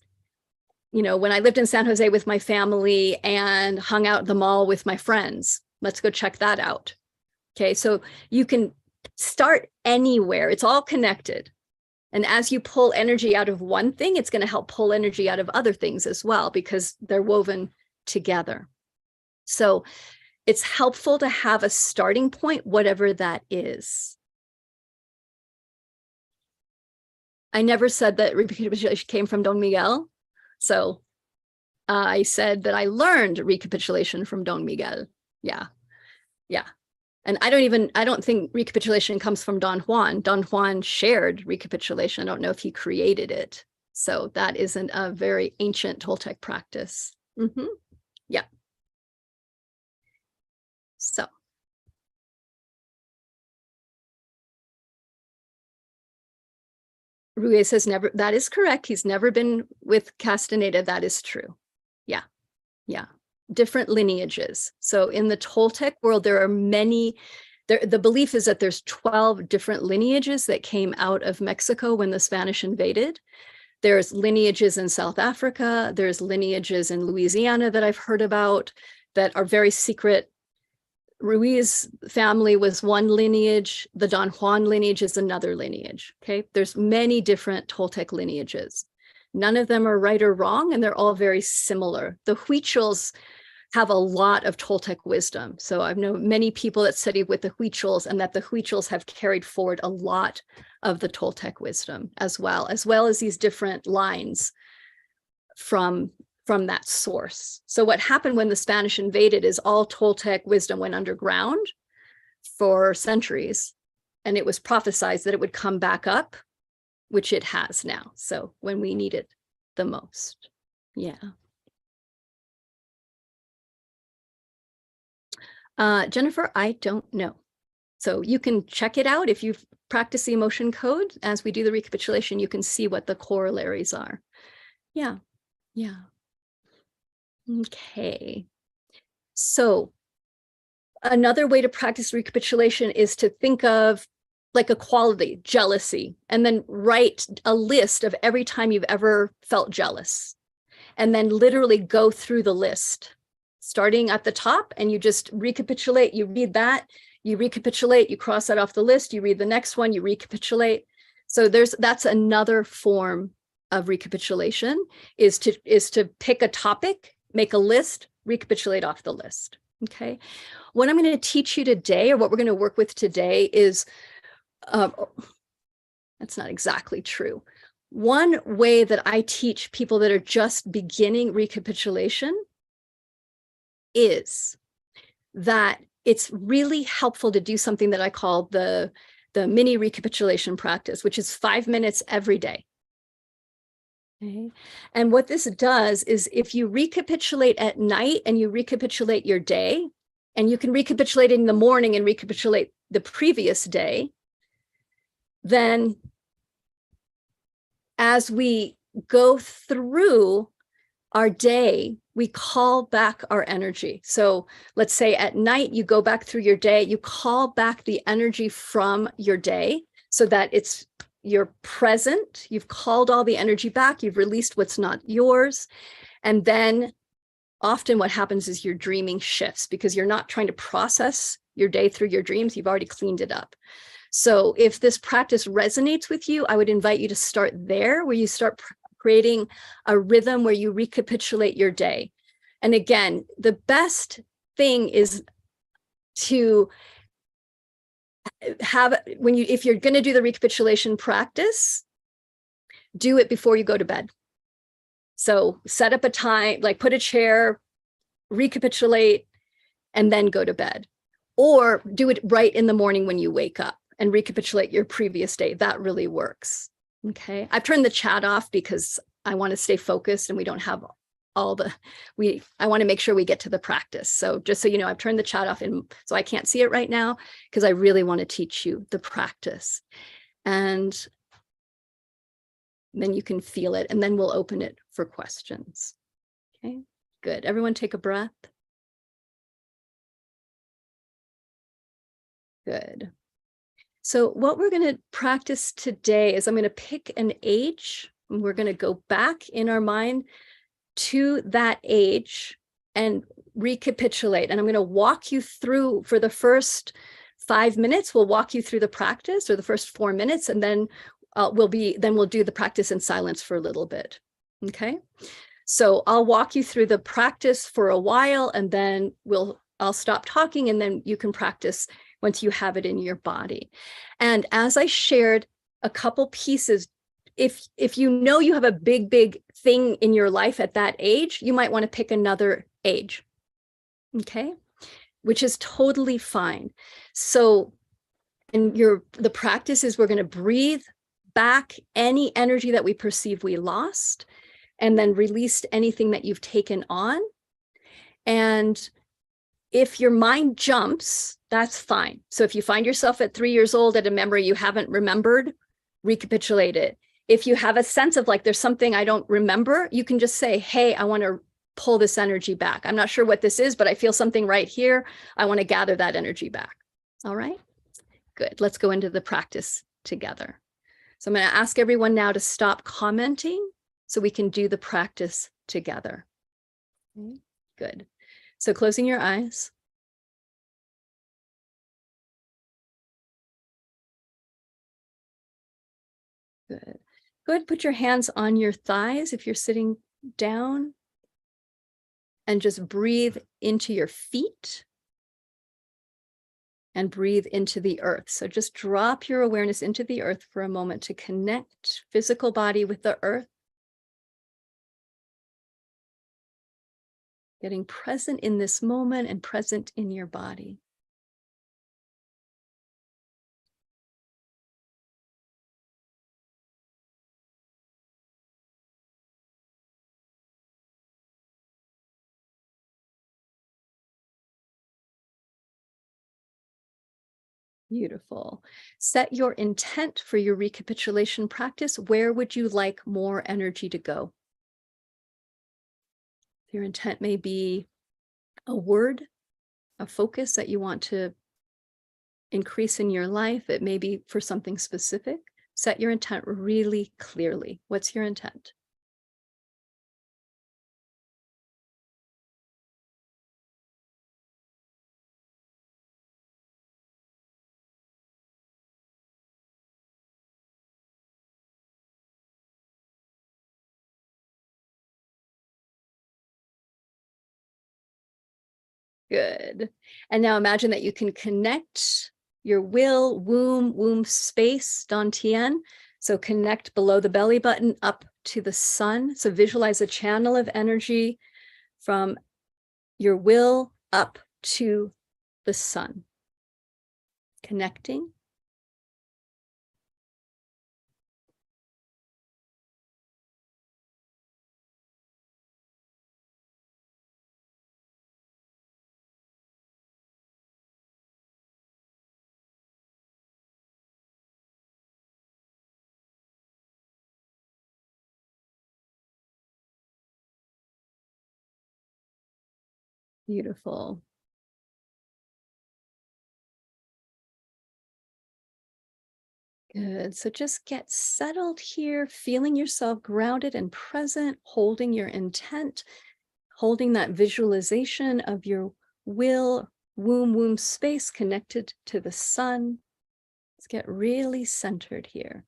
when I lived in San Jose with my family and hung out at the mall with my friends. Let's go check that out. Okay, so you can start anywhere. It's all connected. And as you pull energy out of one thing, it's going to help pull energy out of other things as well, because they're woven together. So it's helpful to have a starting point, whatever that is. I never said that recapitulation came from Don Miguel. So I said that I learned recapitulation from Don Miguel. Yeah. Yeah. And I don't think recapitulation comes from Don Juan. Don Juan shared recapitulation. I don't know if he created it. So that isn't a very ancient Toltec practice. Yeah. So. Ruiz has never, that is correct. He's never been with Castaneda. That is true. Yeah. Yeah. Different lineages. So in the Toltec world, there are many, the belief is that there's 12 different lineages that came out of Mexico when the Spanish invaded. There's lineages in South Africa. There's lineages in Louisiana that I've heard about that are very secret. Ruiz family was one lineage. The Don Juan lineage is another lineage. Okay, there's many different Toltec lineages. None of them are right or wrong, and they're all very similar. The Huichols have a lot of Toltec wisdom. So I've known many people that studied with the Huichols, and that the Huichols have carried forward a lot of the Toltec wisdom as well as these different lines from that source. So what happened when the Spanish invaded is all Toltec wisdom went underground for centuries, and it was prophesied that it would come back up, which it has now. So when we need it the most. Yeah. Jennifer, I don't know. So you can check it out. If you practice the emotion code, as we do the recapitulation, you can see what the corollaries are. Yeah. Yeah. Okay. So another way to practice recapitulation is to think of like a quality, jealousy, and then write a list of every time you've ever felt jealous. And then literally go through the list, starting at the top, and you just recapitulate, you read that, you recapitulate, you cross that off the list, you read the next one, you recapitulate. So that's another form of recapitulation, is to pick a topic, make a list, recapitulate off the list. Okay. What I'm going to teach you today, or what we're going to work with today, is that's not exactly true. One way that I teach people that are just beginning recapitulation is that it's really helpful to do something that I call the mini recapitulation practice, which is 5 minutes every day. Okay. And what this does is, if you recapitulate at night and you recapitulate your day, and you can recapitulate in the morning and recapitulate the previous day, then as we go through our day, we call back our energy. So let's say at night, you go back through your day, you call back the energy from your day so that you're present, you've called all the energy back, you've released what's not yours. And then often what happens is your dreaming shifts, because you're not trying to process your day through your dreams, you've already cleaned it up. So if this practice resonates with you, I would invite you to start there, where you start creating a rhythm where you recapitulate your day. And again, the best thing is to if you're going to do the recapitulation practice, do it before you go to bed. So set up a time, like put a chair, recapitulate, and then go to bed. Or do it right in the morning when you wake up and recapitulate your previous day. That really works. Okay. I've turned the chat off because I want to stay focused and we don't have all the, I want to make sure we get to the practice. So just so you know, I've turned the chat off, and so I can't see it right now because I really want to teach you the practice. And then you can feel it, and then we'll open it for questions. Okay, good. Everyone take a breath. Good. So what we're going to practice today is I'm going to pick an age, and we're going to go back in our mind to that age and recapitulate. And I'm going to walk you through for the first 5 minutes. We'll walk you through the practice, or the first 4 minutes, and then we'll do the practice in silence for a little bit. Okay. So I'll walk you through the practice for a while, and then I'll stop talking, and then you can practice once you have it in your body. And as I shared a couple pieces, if you know you have a big thing in your life at that age, you might want to pick another age. Okay, which is totally fine. So, and the practice is we're going to breathe back any energy that we perceive we lost, and then release anything that you've taken on. And if your mind jumps, that's fine. So if you find yourself at 3 years old at a memory you haven't remembered, recapitulate it. If you have a sense of like, there's something I don't remember, you can just say, hey, I want to pull this energy back. I'm not sure what this is, but I feel something right here. I want to gather that energy back. All right, good. Let's go into the practice together. So I'm going to ask everyone now to stop commenting so we can do the practice together. Okay, good. So closing your eyes. Good. Go ahead, put your hands on your thighs if you're sitting down, and just breathe into your feet and breathe into the earth. So just drop your awareness into the earth for a moment to connect physical body with the earth. Getting present in this moment and present in your body. Beautiful. Set your intent for your recapitulation practice. Where would you like more energy to go? Your intent may be a word, a focus that you want to increase in your life. It may be for something specific. Set your intent really clearly. What's your intent? Good. And now imagine that you can connect your will, womb space, Dantian. So connect below the belly button up to the sun. So visualize a channel of energy from your will up to the sun. Connecting. Beautiful. Good. So just get settled here, feeling yourself grounded and present, holding your intent, holding that visualization of your will, womb space connected to the sun. Let's get really centered here.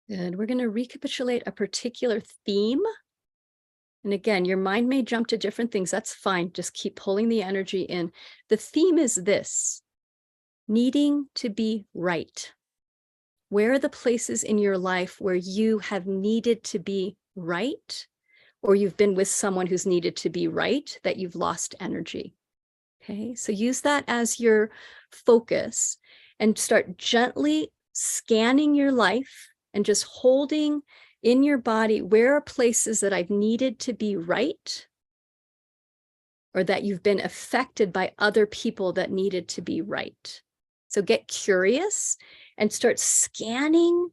Good. We're going to recapitulate a particular theme. And again, your mind may jump to different things. That's fine. Just keep pulling the energy in. The theme is this: needing to be right. Where are the places in your life where you have needed to be right, or you've been with someone who's needed to be right, that you've lost energy? Okay, so use that as your focus and start gently scanning your life and just holding in your body, where are places that I've needed to be right, or that you've been affected by other people that needed to be right. So get curious and start scanning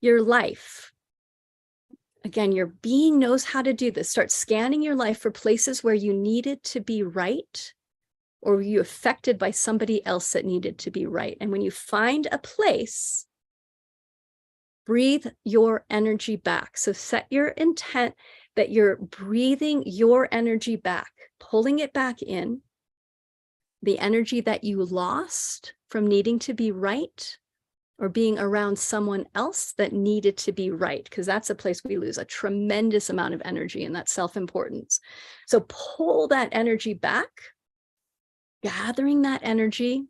your life. Again, your being knows how to do this. Start scanning your life for places where you needed to be right, or were you affected by somebody else that needed to be right. And when you find a place, breathe your energy back. So set your intent that you're breathing your energy back, pulling it back in, the energy that you lost from needing to be right, or being around someone else that needed to be right, because that's a place we lose a tremendous amount of energy, and that's self-importance. So pull that energy back, gathering that energy,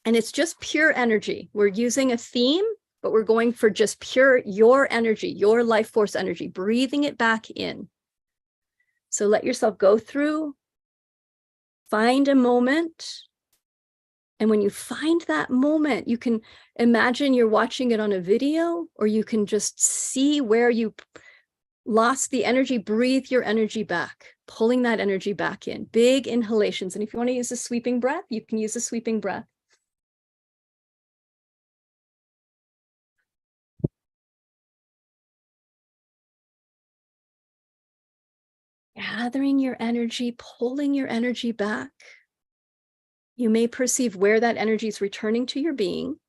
and it's just pure energy. We're using a theme, but we're going for just pure your energy, your life force energy, breathing it back in. So let yourself go through, find a moment. And when you find that moment, you can imagine you're watching it on a video, or you can just see where you lost the energy. Breathe your energy back, pulling that energy back in. Big inhalations. And if you want to use a sweeping breath, you can use a sweeping breath. Gathering your energy, pulling your energy back. You may perceive where that energy is returning to your being.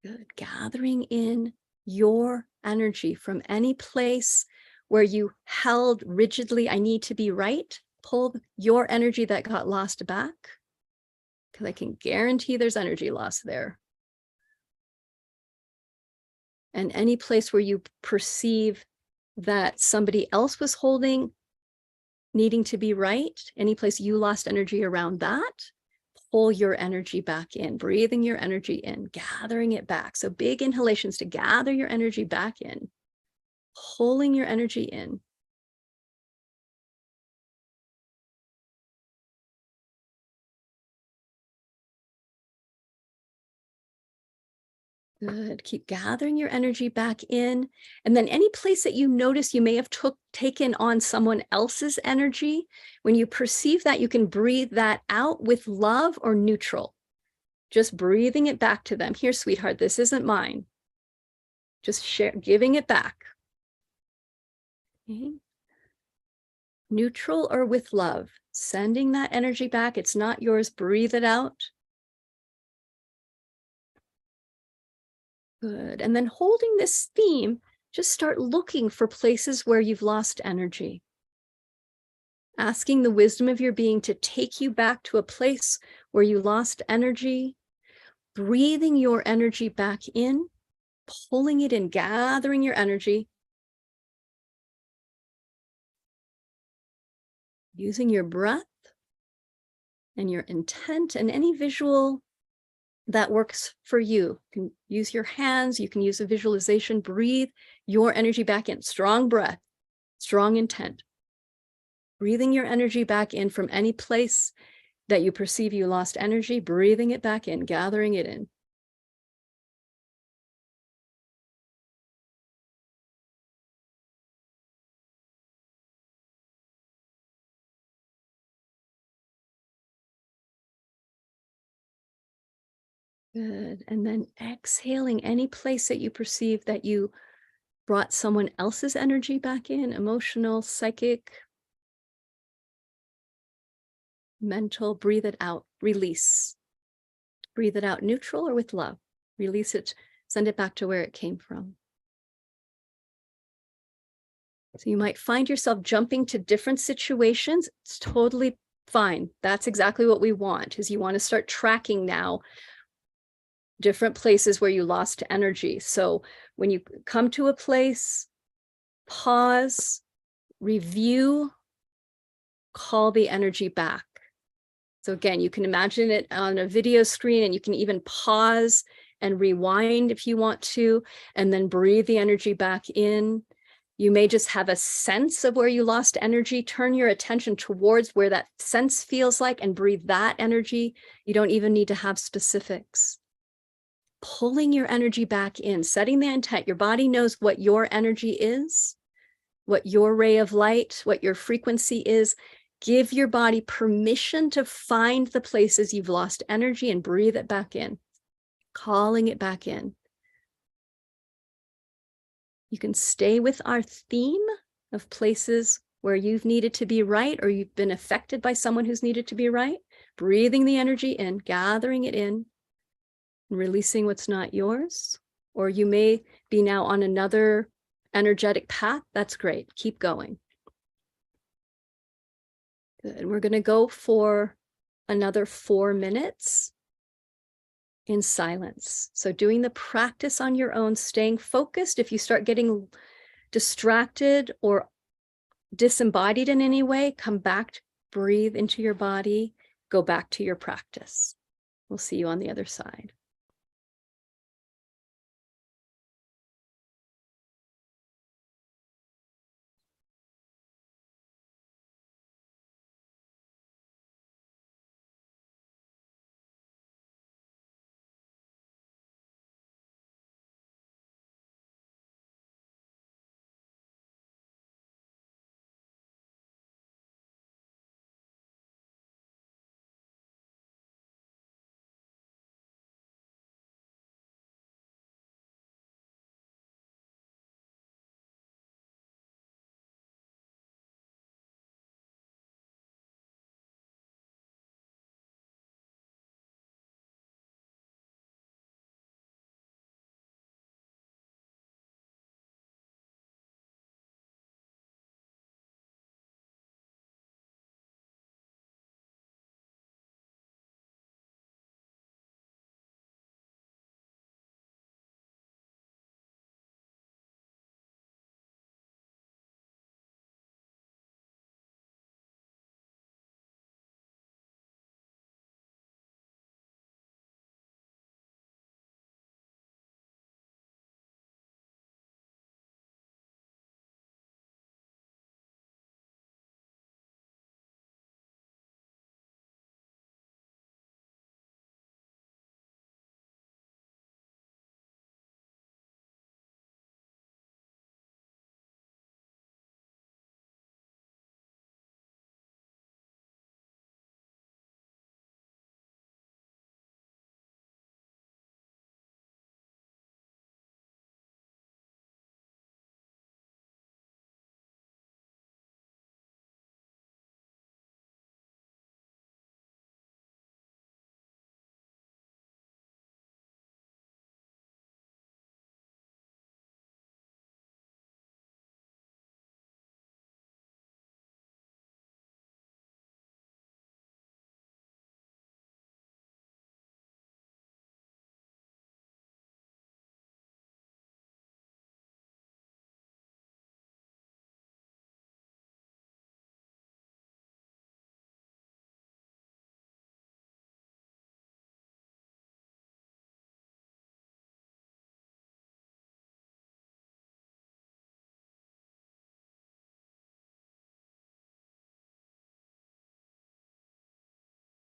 Good. Gathering in your energy from any place where you held rigidly, I need to be right. Pull your energy that got lost back, because I can guarantee there's energy loss there. And any place where you perceive that somebody else was holding, needing to be right, any place you lost energy around that, pull your energy back in, breathing your energy in, gathering it back. So big inhalations to gather your energy back in, pulling your energy in. Good. Keep gathering your energy back in. And then any place that you notice you may have taken on someone else's energy, when you perceive that, you can breathe that out with love or neutral. Just breathing it back to them. Here, sweetheart, this isn't mine. Just giving it back. Okay. Neutral or with love. Sending that energy back. It's not yours. Breathe it out. Good. And then holding this theme, just start looking for places where you've lost energy. Asking the wisdom of your being to take you back to a place where you lost energy, breathing your energy back in, pulling it in, gathering your energy, using your breath and your intent and any visual that works for you. You can use your hands, you can use a visualization. Breathe your energy back in. Strong breath, strong intent. Breathing your energy back in from any place that you perceive you lost energy, breathing it back in, gathering it in. Good. And then exhaling any place that you perceive that you brought someone else's energy back in, emotional, psychic, mental. Breathe it out, release. Breathe it out, neutral or with love. Release it, send it back to where it came from. So you might find yourself jumping to different situations. It's totally fine. That's exactly what we want, is you want to start tracking now. different places where you lost energy. So when you come to a place, pause, review, call the energy back. So again, you can imagine it on a video screen, and you can even pause and rewind if you want to, and then breathe the energy back in. You may just have a sense of where you lost energy. Turn your attention towards where that sense feels like and breathe that energy. You don't even need to have specifics. Pulling your energy back in, setting the intent. Your body knows what your energy is, what your ray of light, what your frequency is. Give your body permission to find the places you've lost energy and breathe it back in, calling it back in. You can stay with our theme of places where you've needed to be right, or you've been affected by someone who's needed to be right, breathing the energy in, gathering it in, and releasing what's not yours. Or you may be now on another energetic path. That's great. Keep going. Good. We're going to go for another 4 minutes in silence. So doing the practice on your own, staying focused. If you start getting distracted or disembodied in any way, come back, breathe into your body, go back to your practice. We'll see you on the other side.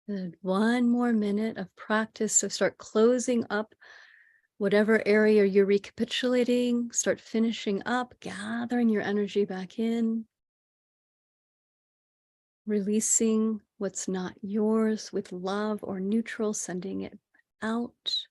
Good. 1 more minute of practice. So start closing up whatever area you're recapitulating. Start finishing up, gathering your energy back in, releasing what's not yours with love or neutral, sending it out.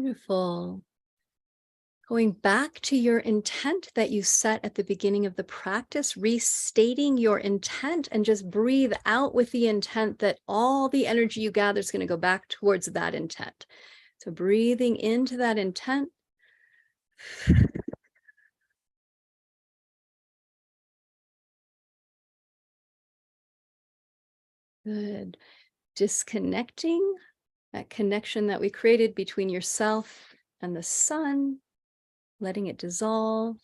Beautiful. Going back to your intent that you set at the beginning of the practice, restating your intent, and just breathe out with the intent that all the energy you gather is going to go back towards that intent. So breathing into that intent. Good. Disconnecting, that connection that we created between yourself and the sun, letting it dissolve.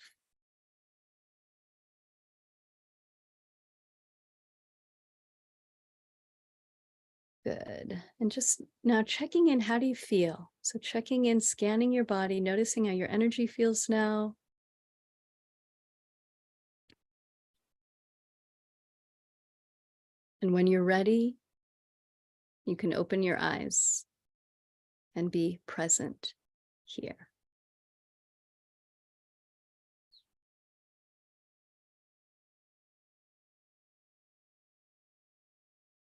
Good. And just now checking in, how do you feel? So checking in, scanning your body, noticing how your energy feels now. And when you're ready, you can open your eyes and be present here.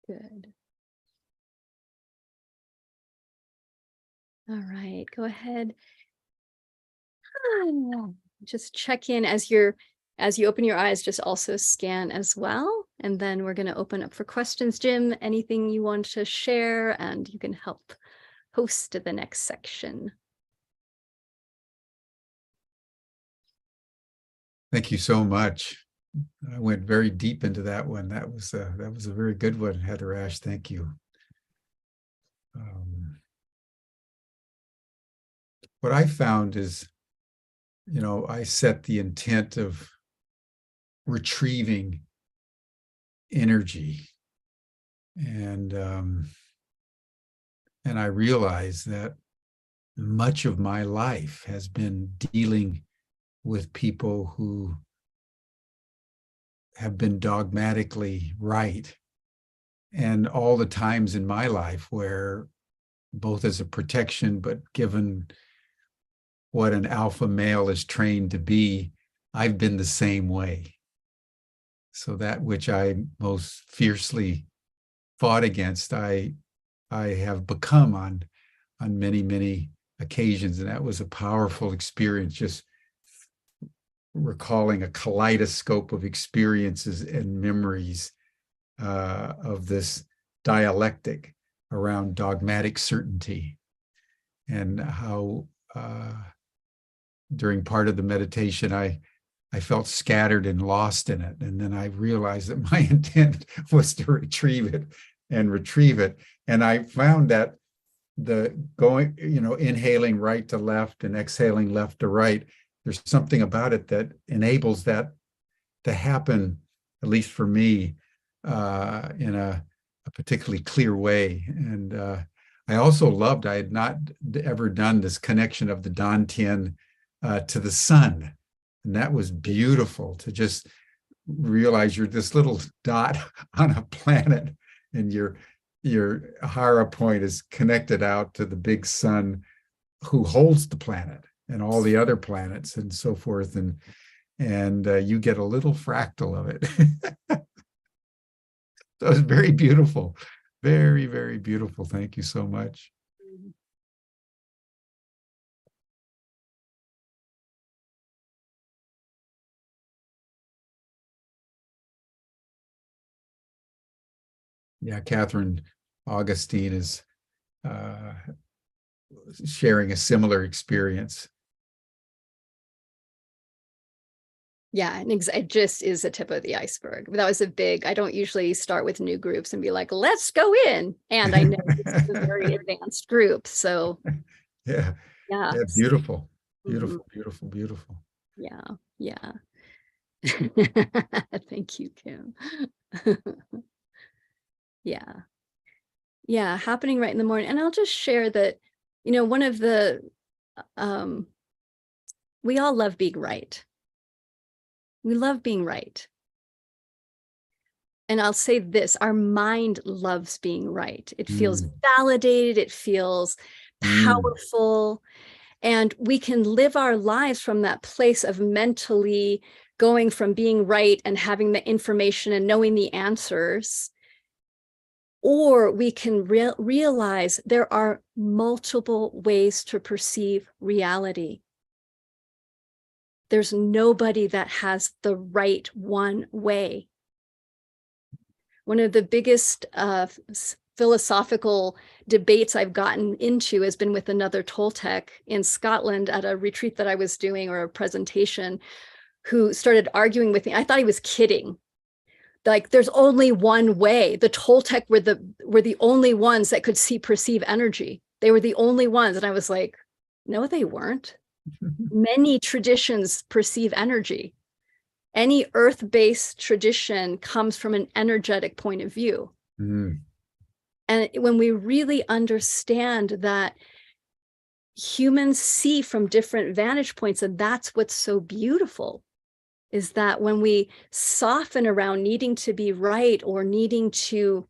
Good. All right, go ahead. Just check in as you open your eyes, just also scan as well. And then we're going to open up for questions. Jim, anything you want to share, and you can help host the next section. Thank you so much. I went very deep into that one. That was a very good one, HeatherAsh. Thank you. What I found is, I set the intent of retrieving energy, and I realized that much of my life has been dealing with people who have been dogmatically right. And all the times in my life where, both as a protection, but given what an alpha male is trained to be, I've been the same way. So that which I most fiercely fought against, I have become on many, many occasions. And that was a powerful experience, just recalling a kaleidoscope of experiences and memories of this dialectic around dogmatic certainty, and how during part of the meditation I felt scattered and lost in it. And then I realized that my intent was to retrieve it. And I found that inhaling right to left and exhaling left to right, there's something about it that enables that to happen, at least for me, in a particularly clear way. And I also loved, I had not ever done this connection of the Dantian to the sun. And that was beautiful, to just realize you're this little dot on a planet, and your Hara point is connected out to the big sun who holds the planet and all the other planets and so forth. And you get a little fractal of it. That was very beautiful. Very, very beautiful. Thank you so much. Yeah, Catherine Augustine is sharing a similar experience. Yeah, and it just is a tip of the iceberg. That was I don't usually start with new groups and be like, let's go in. And I know this is a very advanced group. So yeah, beautiful, beautiful, beautiful, beautiful. Yeah. Thank you, Kim. Yeah, happening right in the morning. And I'll just share that, one of the, we all love being right. We love being right. And I'll say this, our mind loves being right. It feels validated, it feels powerful, and we can live our lives from that place of mentally going from being right and having the information and knowing the answers. or we can realize there are multiple ways to perceive reality. There's nobody that has the right one way. One of the biggest philosophical debates I've gotten into has been with another Toltec in Scotland at a retreat that I was doing, or a presentation, who started arguing with me. I thought he was kidding. Like, there's only one way. The Toltec were the only ones that could perceive energy. They were the only ones. And I was like, no, they weren't. Many traditions perceive energy. Any earth-based tradition comes from an energetic point of view. Mm. And when we really understand that humans see from different vantage points, and that's what's so beautiful, is that when we soften around needing to be right, or needing to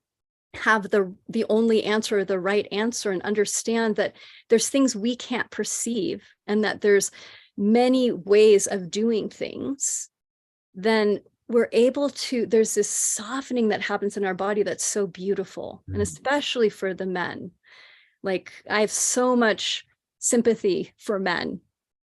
have the only answer, or the right answer, and understand that there's things we can't perceive, and that there's many ways of doing things, then we're able to, there's this softening that happens in our body that's so beautiful. And especially for the men. Like, I have so much sympathy for men,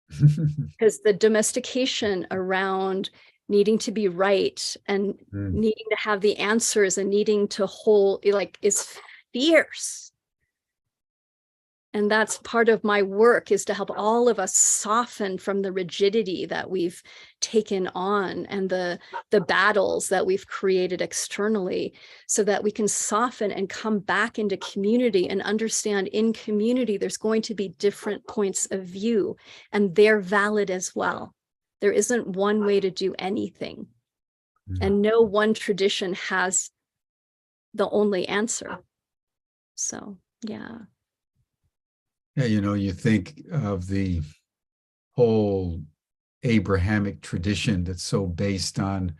because the domestication around needing to be right, and needing to have the answers, and needing to hold, like, is fierce. And that's part of my work, is to help all of us soften from the rigidity that we've taken on, and the battles that we've created externally, so that we can soften and come back into community, and understand in community there's going to be different points of view, and they're valid as well. There isn't one way to do anything, and no one tradition has the only answer. So, yeah. Yeah, you think of the whole Abrahamic tradition that's so based on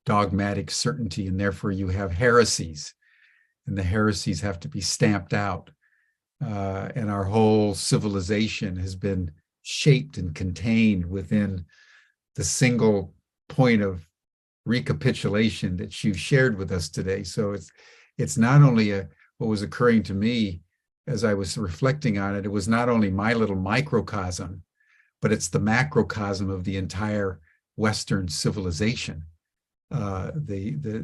dogmatic certainty, and therefore you have heresies, and the heresies have to be stamped out. And our whole civilization has been shaped and contained within the single point of recapitulation that you shared with us today. So it's not only what was occurring to me as I was reflecting on it, it was not only my little microcosm, but it's the macrocosm of the entire Western civilization. The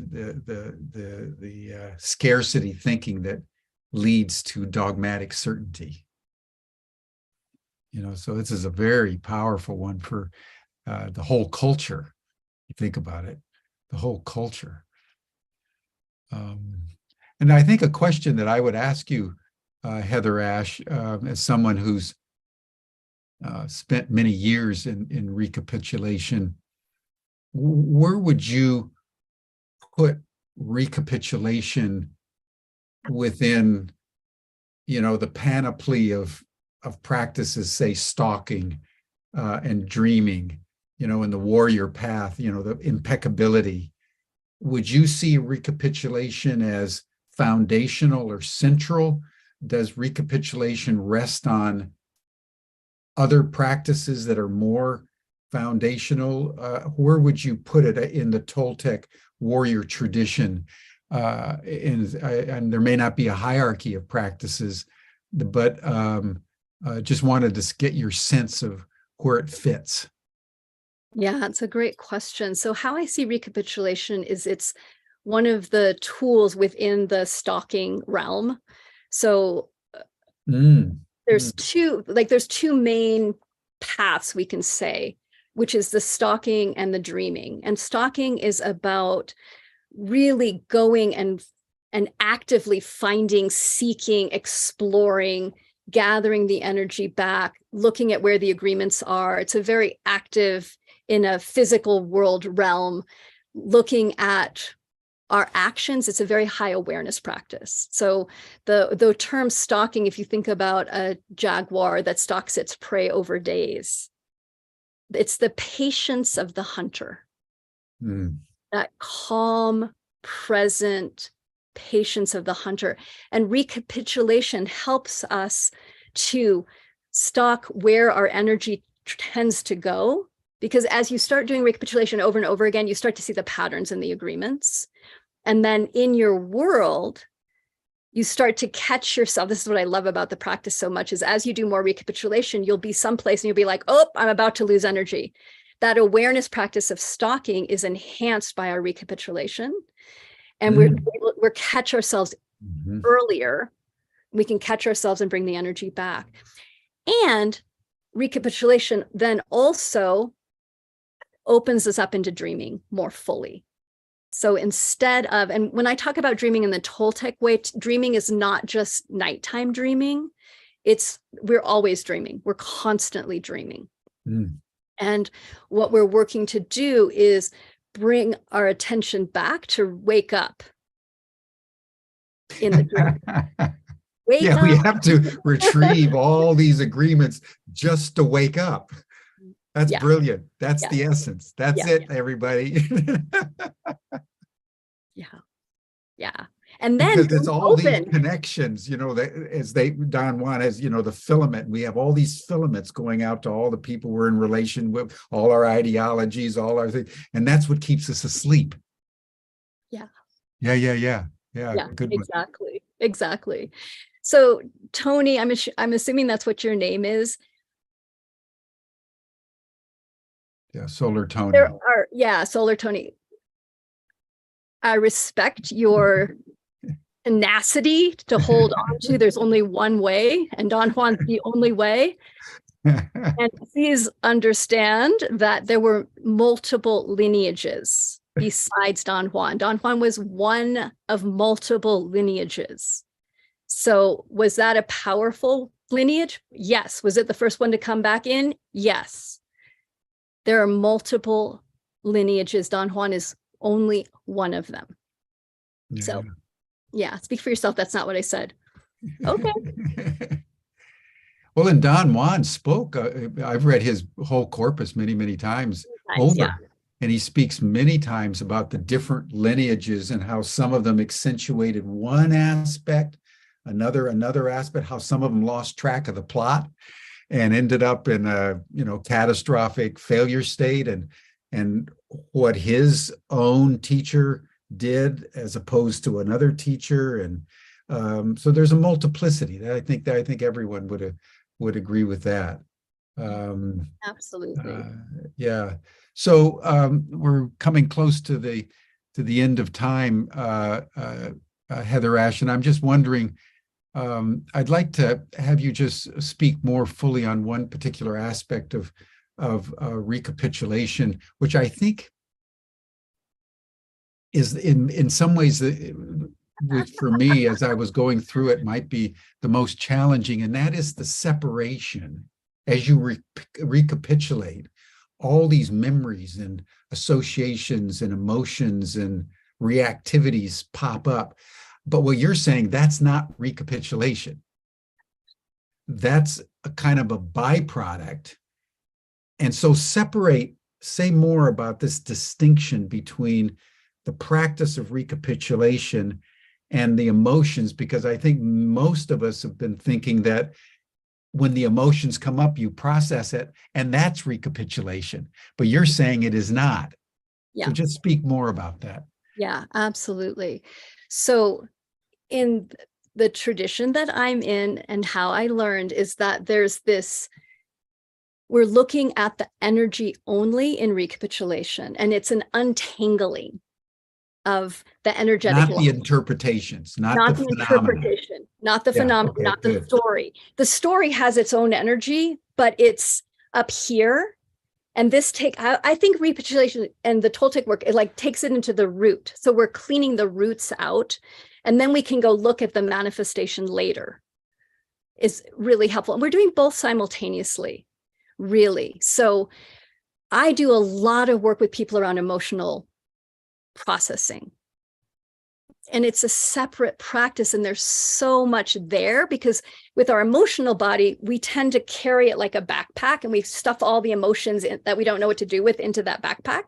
scarcity thinking that leads to dogmatic certainty. So this is a very powerful one for the whole culture. You think about it, the whole culture. And I think a question that I would ask you, HeatherAsh, as someone who's spent many years in recapitulation, where would you put recapitulation within, the panoply of practices, say stalking and dreaming, in the warrior path, the impeccability? Would you see recapitulation as foundational or central? Does recapitulation rest on other practices that are more foundational? Where would you put it in the Toltec warrior tradition? And there may not be a hierarchy of practices, but just wanted to get your sense of where it fits. Yeah, it's a great question. So how I see recapitulation is it's one of the tools within the stalking realm. So there's two main paths, we can say, which is the stalking and the dreaming. And stalking is about really going and actively finding, seeking, exploring, gathering the energy back, looking at where the agreements are. It's a very active, in a physical world realm, looking at our actions. It's a very high awareness practice. So the term stalking, if you think about a jaguar that stalks its prey over days, it's the patience of the hunter. That calm, present patience of the hunter. And recapitulation helps us to stalk where our energy tends to go. Because as you start doing recapitulation over and over again, you start to see the patterns in the agreements. And then in your world, you start to catch yourself. This is what I love about the practice so much, is as you do more recapitulation, you'll be someplace and you'll be like, oh, I'm about to lose energy. That awareness practice of stalking is enhanced by our recapitulation. And we're catch ourselves earlier. We can catch ourselves and bring the energy back. And recapitulation then also opens us up into dreaming more fully. So instead of, and when I talk about dreaming in the Toltec way, dreaming is not just nighttime dreaming. We're always dreaming. We're constantly dreaming. And what we're working to do is bring our attention back to wake up in the dream. We have to retrieve all these agreements just to wake up. That's brilliant. That's the essence. That's it, everybody. Yeah. And then because it's all these connections, you know, that as Don Juan has, you know, the filament. We have all these filaments going out to all the people we're in relation with, all our ideologies, all our things, and that's what keeps us asleep. Yeah. Good one. Exactly. So Tony, I'm assuming that's what your name is. Yeah, Solar Tony. Solar Tony. I respect your tenacity to hold on to there's only one way, and Don Juan's the only way. And please understand that there were multiple lineages besides Don Juan. Don Juan was one of multiple lineages. So was that a powerful lineage? Yes. Was it the first one to come back in? Yes. There are multiple lineages. Don Juan is only one of them. So speak for yourself. That's not what I said. Okay. Well, and Don Juan spoke, I've read his whole corpus many times over. And he speaks many times about the different lineages and how some of them accentuated one aspect, another aspect, how some of them lost track of the plot and ended up in a, you know, catastrophic failure state, and what his own teacher did as opposed to another teacher. And so there's a multiplicity that I think everyone would agree with that. Absolutely. So we're coming close to the end of time, HeatherAsh, and I'm just wondering, I'd like to have you just speak more fully on one particular aspect of recapitulation, which I think is in some ways, for me, as I was going through it, might be the most challenging, and that is the separation. As you recapitulate, all these memories and associations and emotions and reactivities pop up. But what you're saying, that's not recapitulation. That's a kind of a byproduct. And so say more about this distinction between the practice of recapitulation and the emotions, because I think most of us have been thinking that when the emotions come up, you process it, and that's recapitulation. But you're saying it is not. So just speak more about that. Yeah, absolutely. So in the tradition that I'm in and how I learned is that there's this, we're looking at the energy only in recapitulation, and it's an untangling of the energetic. Not the interpretations, not the interpretation, not the phenomenon, not the story. The story has its own energy, but it's up here. And this I think recapitulation and the Toltec work, it like takes it into the root. So we're cleaning the roots out, and then we can go look at the manifestation later. Is really helpful. And we're doing both simultaneously, really. So I do a lot of work with people around emotional processing. And it's a separate practice, and there's so much there, because with our emotional body, we tend to carry it like a backpack, and we stuff all the emotions that we don't know what to do with into that backpack.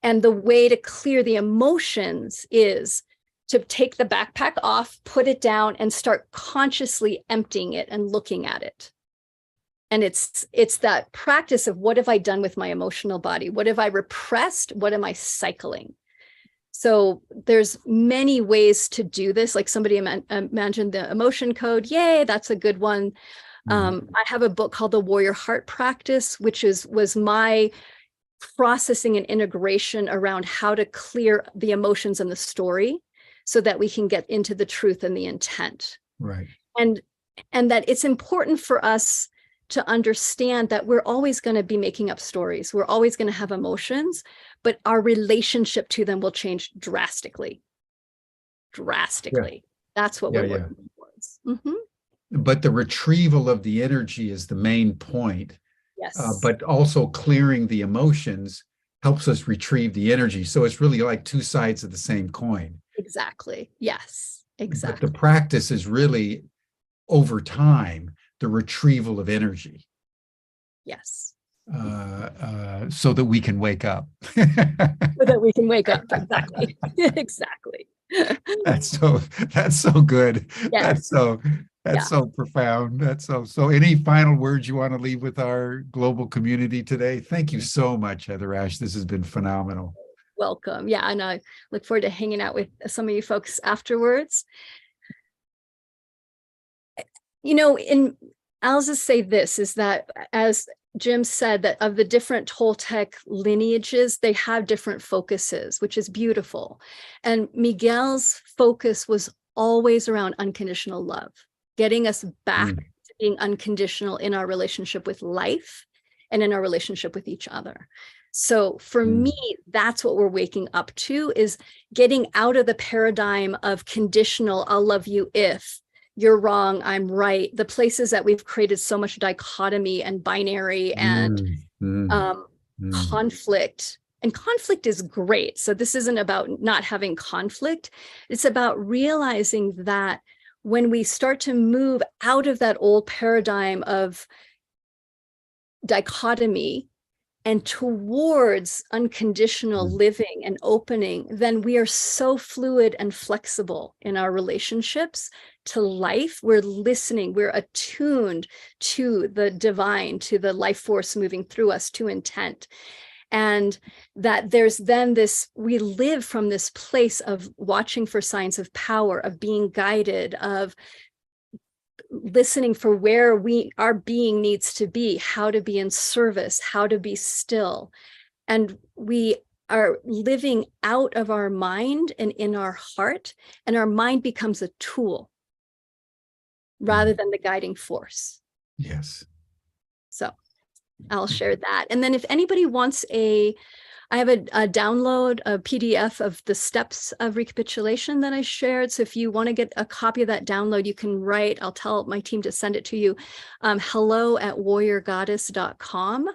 And the way to clear the emotions is to take the backpack off, put it down, and start consciously emptying it and looking at it. And it's that practice of, what have I done with my emotional body? What have I repressed? What am I cycling? So there's many ways to do this. Like somebody mentioned the emotion code. Yay, that's a good one. I have a book called The Warrior Heart Practice, which was my processing and integration around how to clear the emotions and the story so that we can get into the truth and the intent. Right. And that it's important for us to understand that we're always going to be making up stories. We're always going to have emotions, but our relationship to them will change drastically. Drastically. Yeah. That's what we're working towards. But the retrieval of the energy is the main point. Yes. But also clearing the emotions helps us retrieve the energy. So it's really like two sides of the same coin. Exactly. Yes, exactly. But the practice is really, over time, the retrieval of energy. Yes. So that we can wake up. So that we can wake up. Exactly. Exactly. That's so good. Yes. That's so profound. So any final words you want to leave with our global community today? Thank you so much, HeatherAsh. This has been phenomenal. Welcome. Yeah, and I look forward to hanging out with some of you folks afterwards. I'll just say this, is that, as Jim said, that of the different Toltec lineages, they have different focuses, which is beautiful. And Miguel's focus was always around unconditional love, getting us back to being unconditional in our relationship with life and in our relationship with each other. So for me, that's what we're waking up to, is getting out of the paradigm of conditional, I'll love you if, you're wrong, I'm right. The places that we've created so much dichotomy and binary and conflict. And conflict is great. So this isn't about not having conflict. It's about realizing that when we start to move out of that old paradigm of dichotomy and towards unconditional living and opening, then we are so fluid and flexible in our relationships to life. We're listening, we're attuned to the divine, to the life force moving through us, to intent. And that there's then this, we live from this place of watching for signs of power, of being guided, of listening for where our being needs to be, how to be in service, how to be still. And we are living out of our mind and in our heart, and our mind becomes a tool rather than the guiding force. Yes. So I'll share that. And then if anybody wants I have a download, a PDF of the steps of recapitulation that I shared. So if you want to get a copy of that download, you can write, I'll tell my team to send it to you, hello@warriorgoddess.com.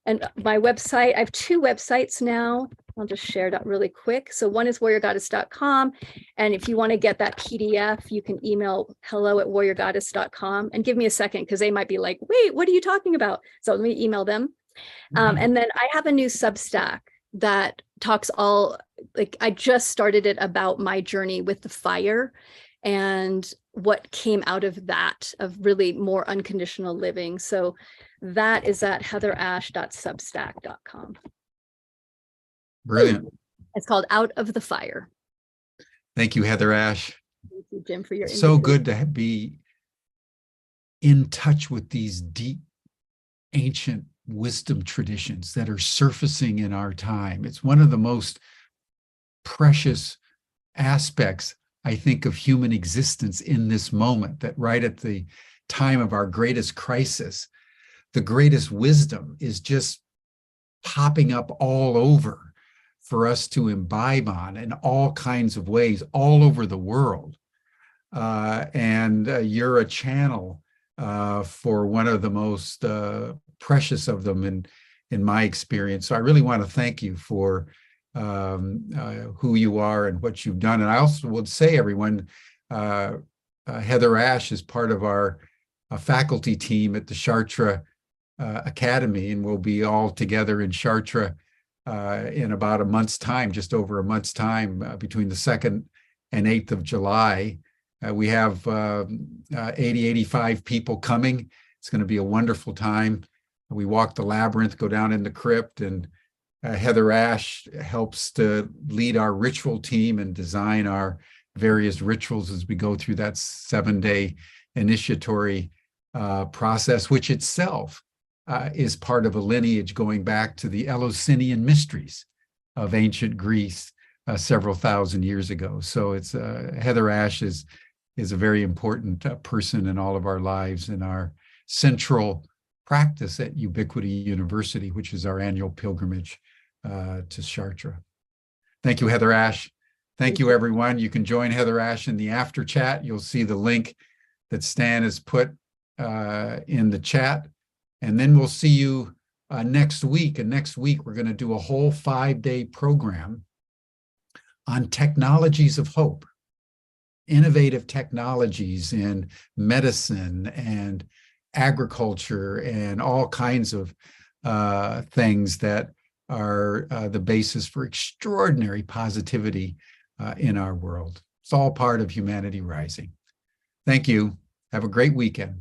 And my website, I have two websites now. I'll just share that really quick. So one is warriorgoddess.com. And if you want to get that PDF, you can email hello@warriorgoddess.com, and give me a second, because they might be like, wait, what are you talking about? So let me email them. And then I have a new Substack that talks I just started it, about my journey with the fire and what came out of that, of really more unconditional living. So that is at heatherash.substack.com. Brilliant. It's called Out of the Fire. Thank you, HeatherAsh. Thank you, Jim, for your invitation. So good to be in touch with these deep, ancient wisdom traditions that are surfacing in our time. It's one of the most precious aspects, I think, of human existence in this moment, that right at the time of our greatest crisis, the greatest wisdom is just popping up all over for us to imbibe on in all kinds of ways, all over the world. And you're a channel for one of the most precious of them in my experience. So I really want to thank you for who you are and what you've done. And I also would say, everyone, HeatherAsh is part of our faculty team at the Chartres Academy, and we'll be all together in Chartres in about a month's time, just over a month's time, between the 2nd and 8th of July. We have 85 people coming. It's going to be a wonderful time. We walk the labyrinth, go down in the crypt, and HeatherAsh helps to lead our ritual team and design our various rituals as we go through that 7-day initiatory process, which itself is part of a lineage going back to the Eleusinian mysteries of ancient Greece several thousand years ago. So it's HeatherAsh is a very important person in all of our lives and our central practice at Ubiquity University, which is our annual pilgrimage to Chartres. Thank you, HeatherAsh. Thank you, everyone. You can join HeatherAsh in the after chat. You'll see the link that Stan has put in the chat. And then we'll see you next week. And next week, we're going to do a whole 5-day program on technologies of hope, innovative technologies in medicine and agriculture and all kinds of things that are the basis for extraordinary positivity in our world. It's all part of Humanity Rising. Thank you. Have a great weekend.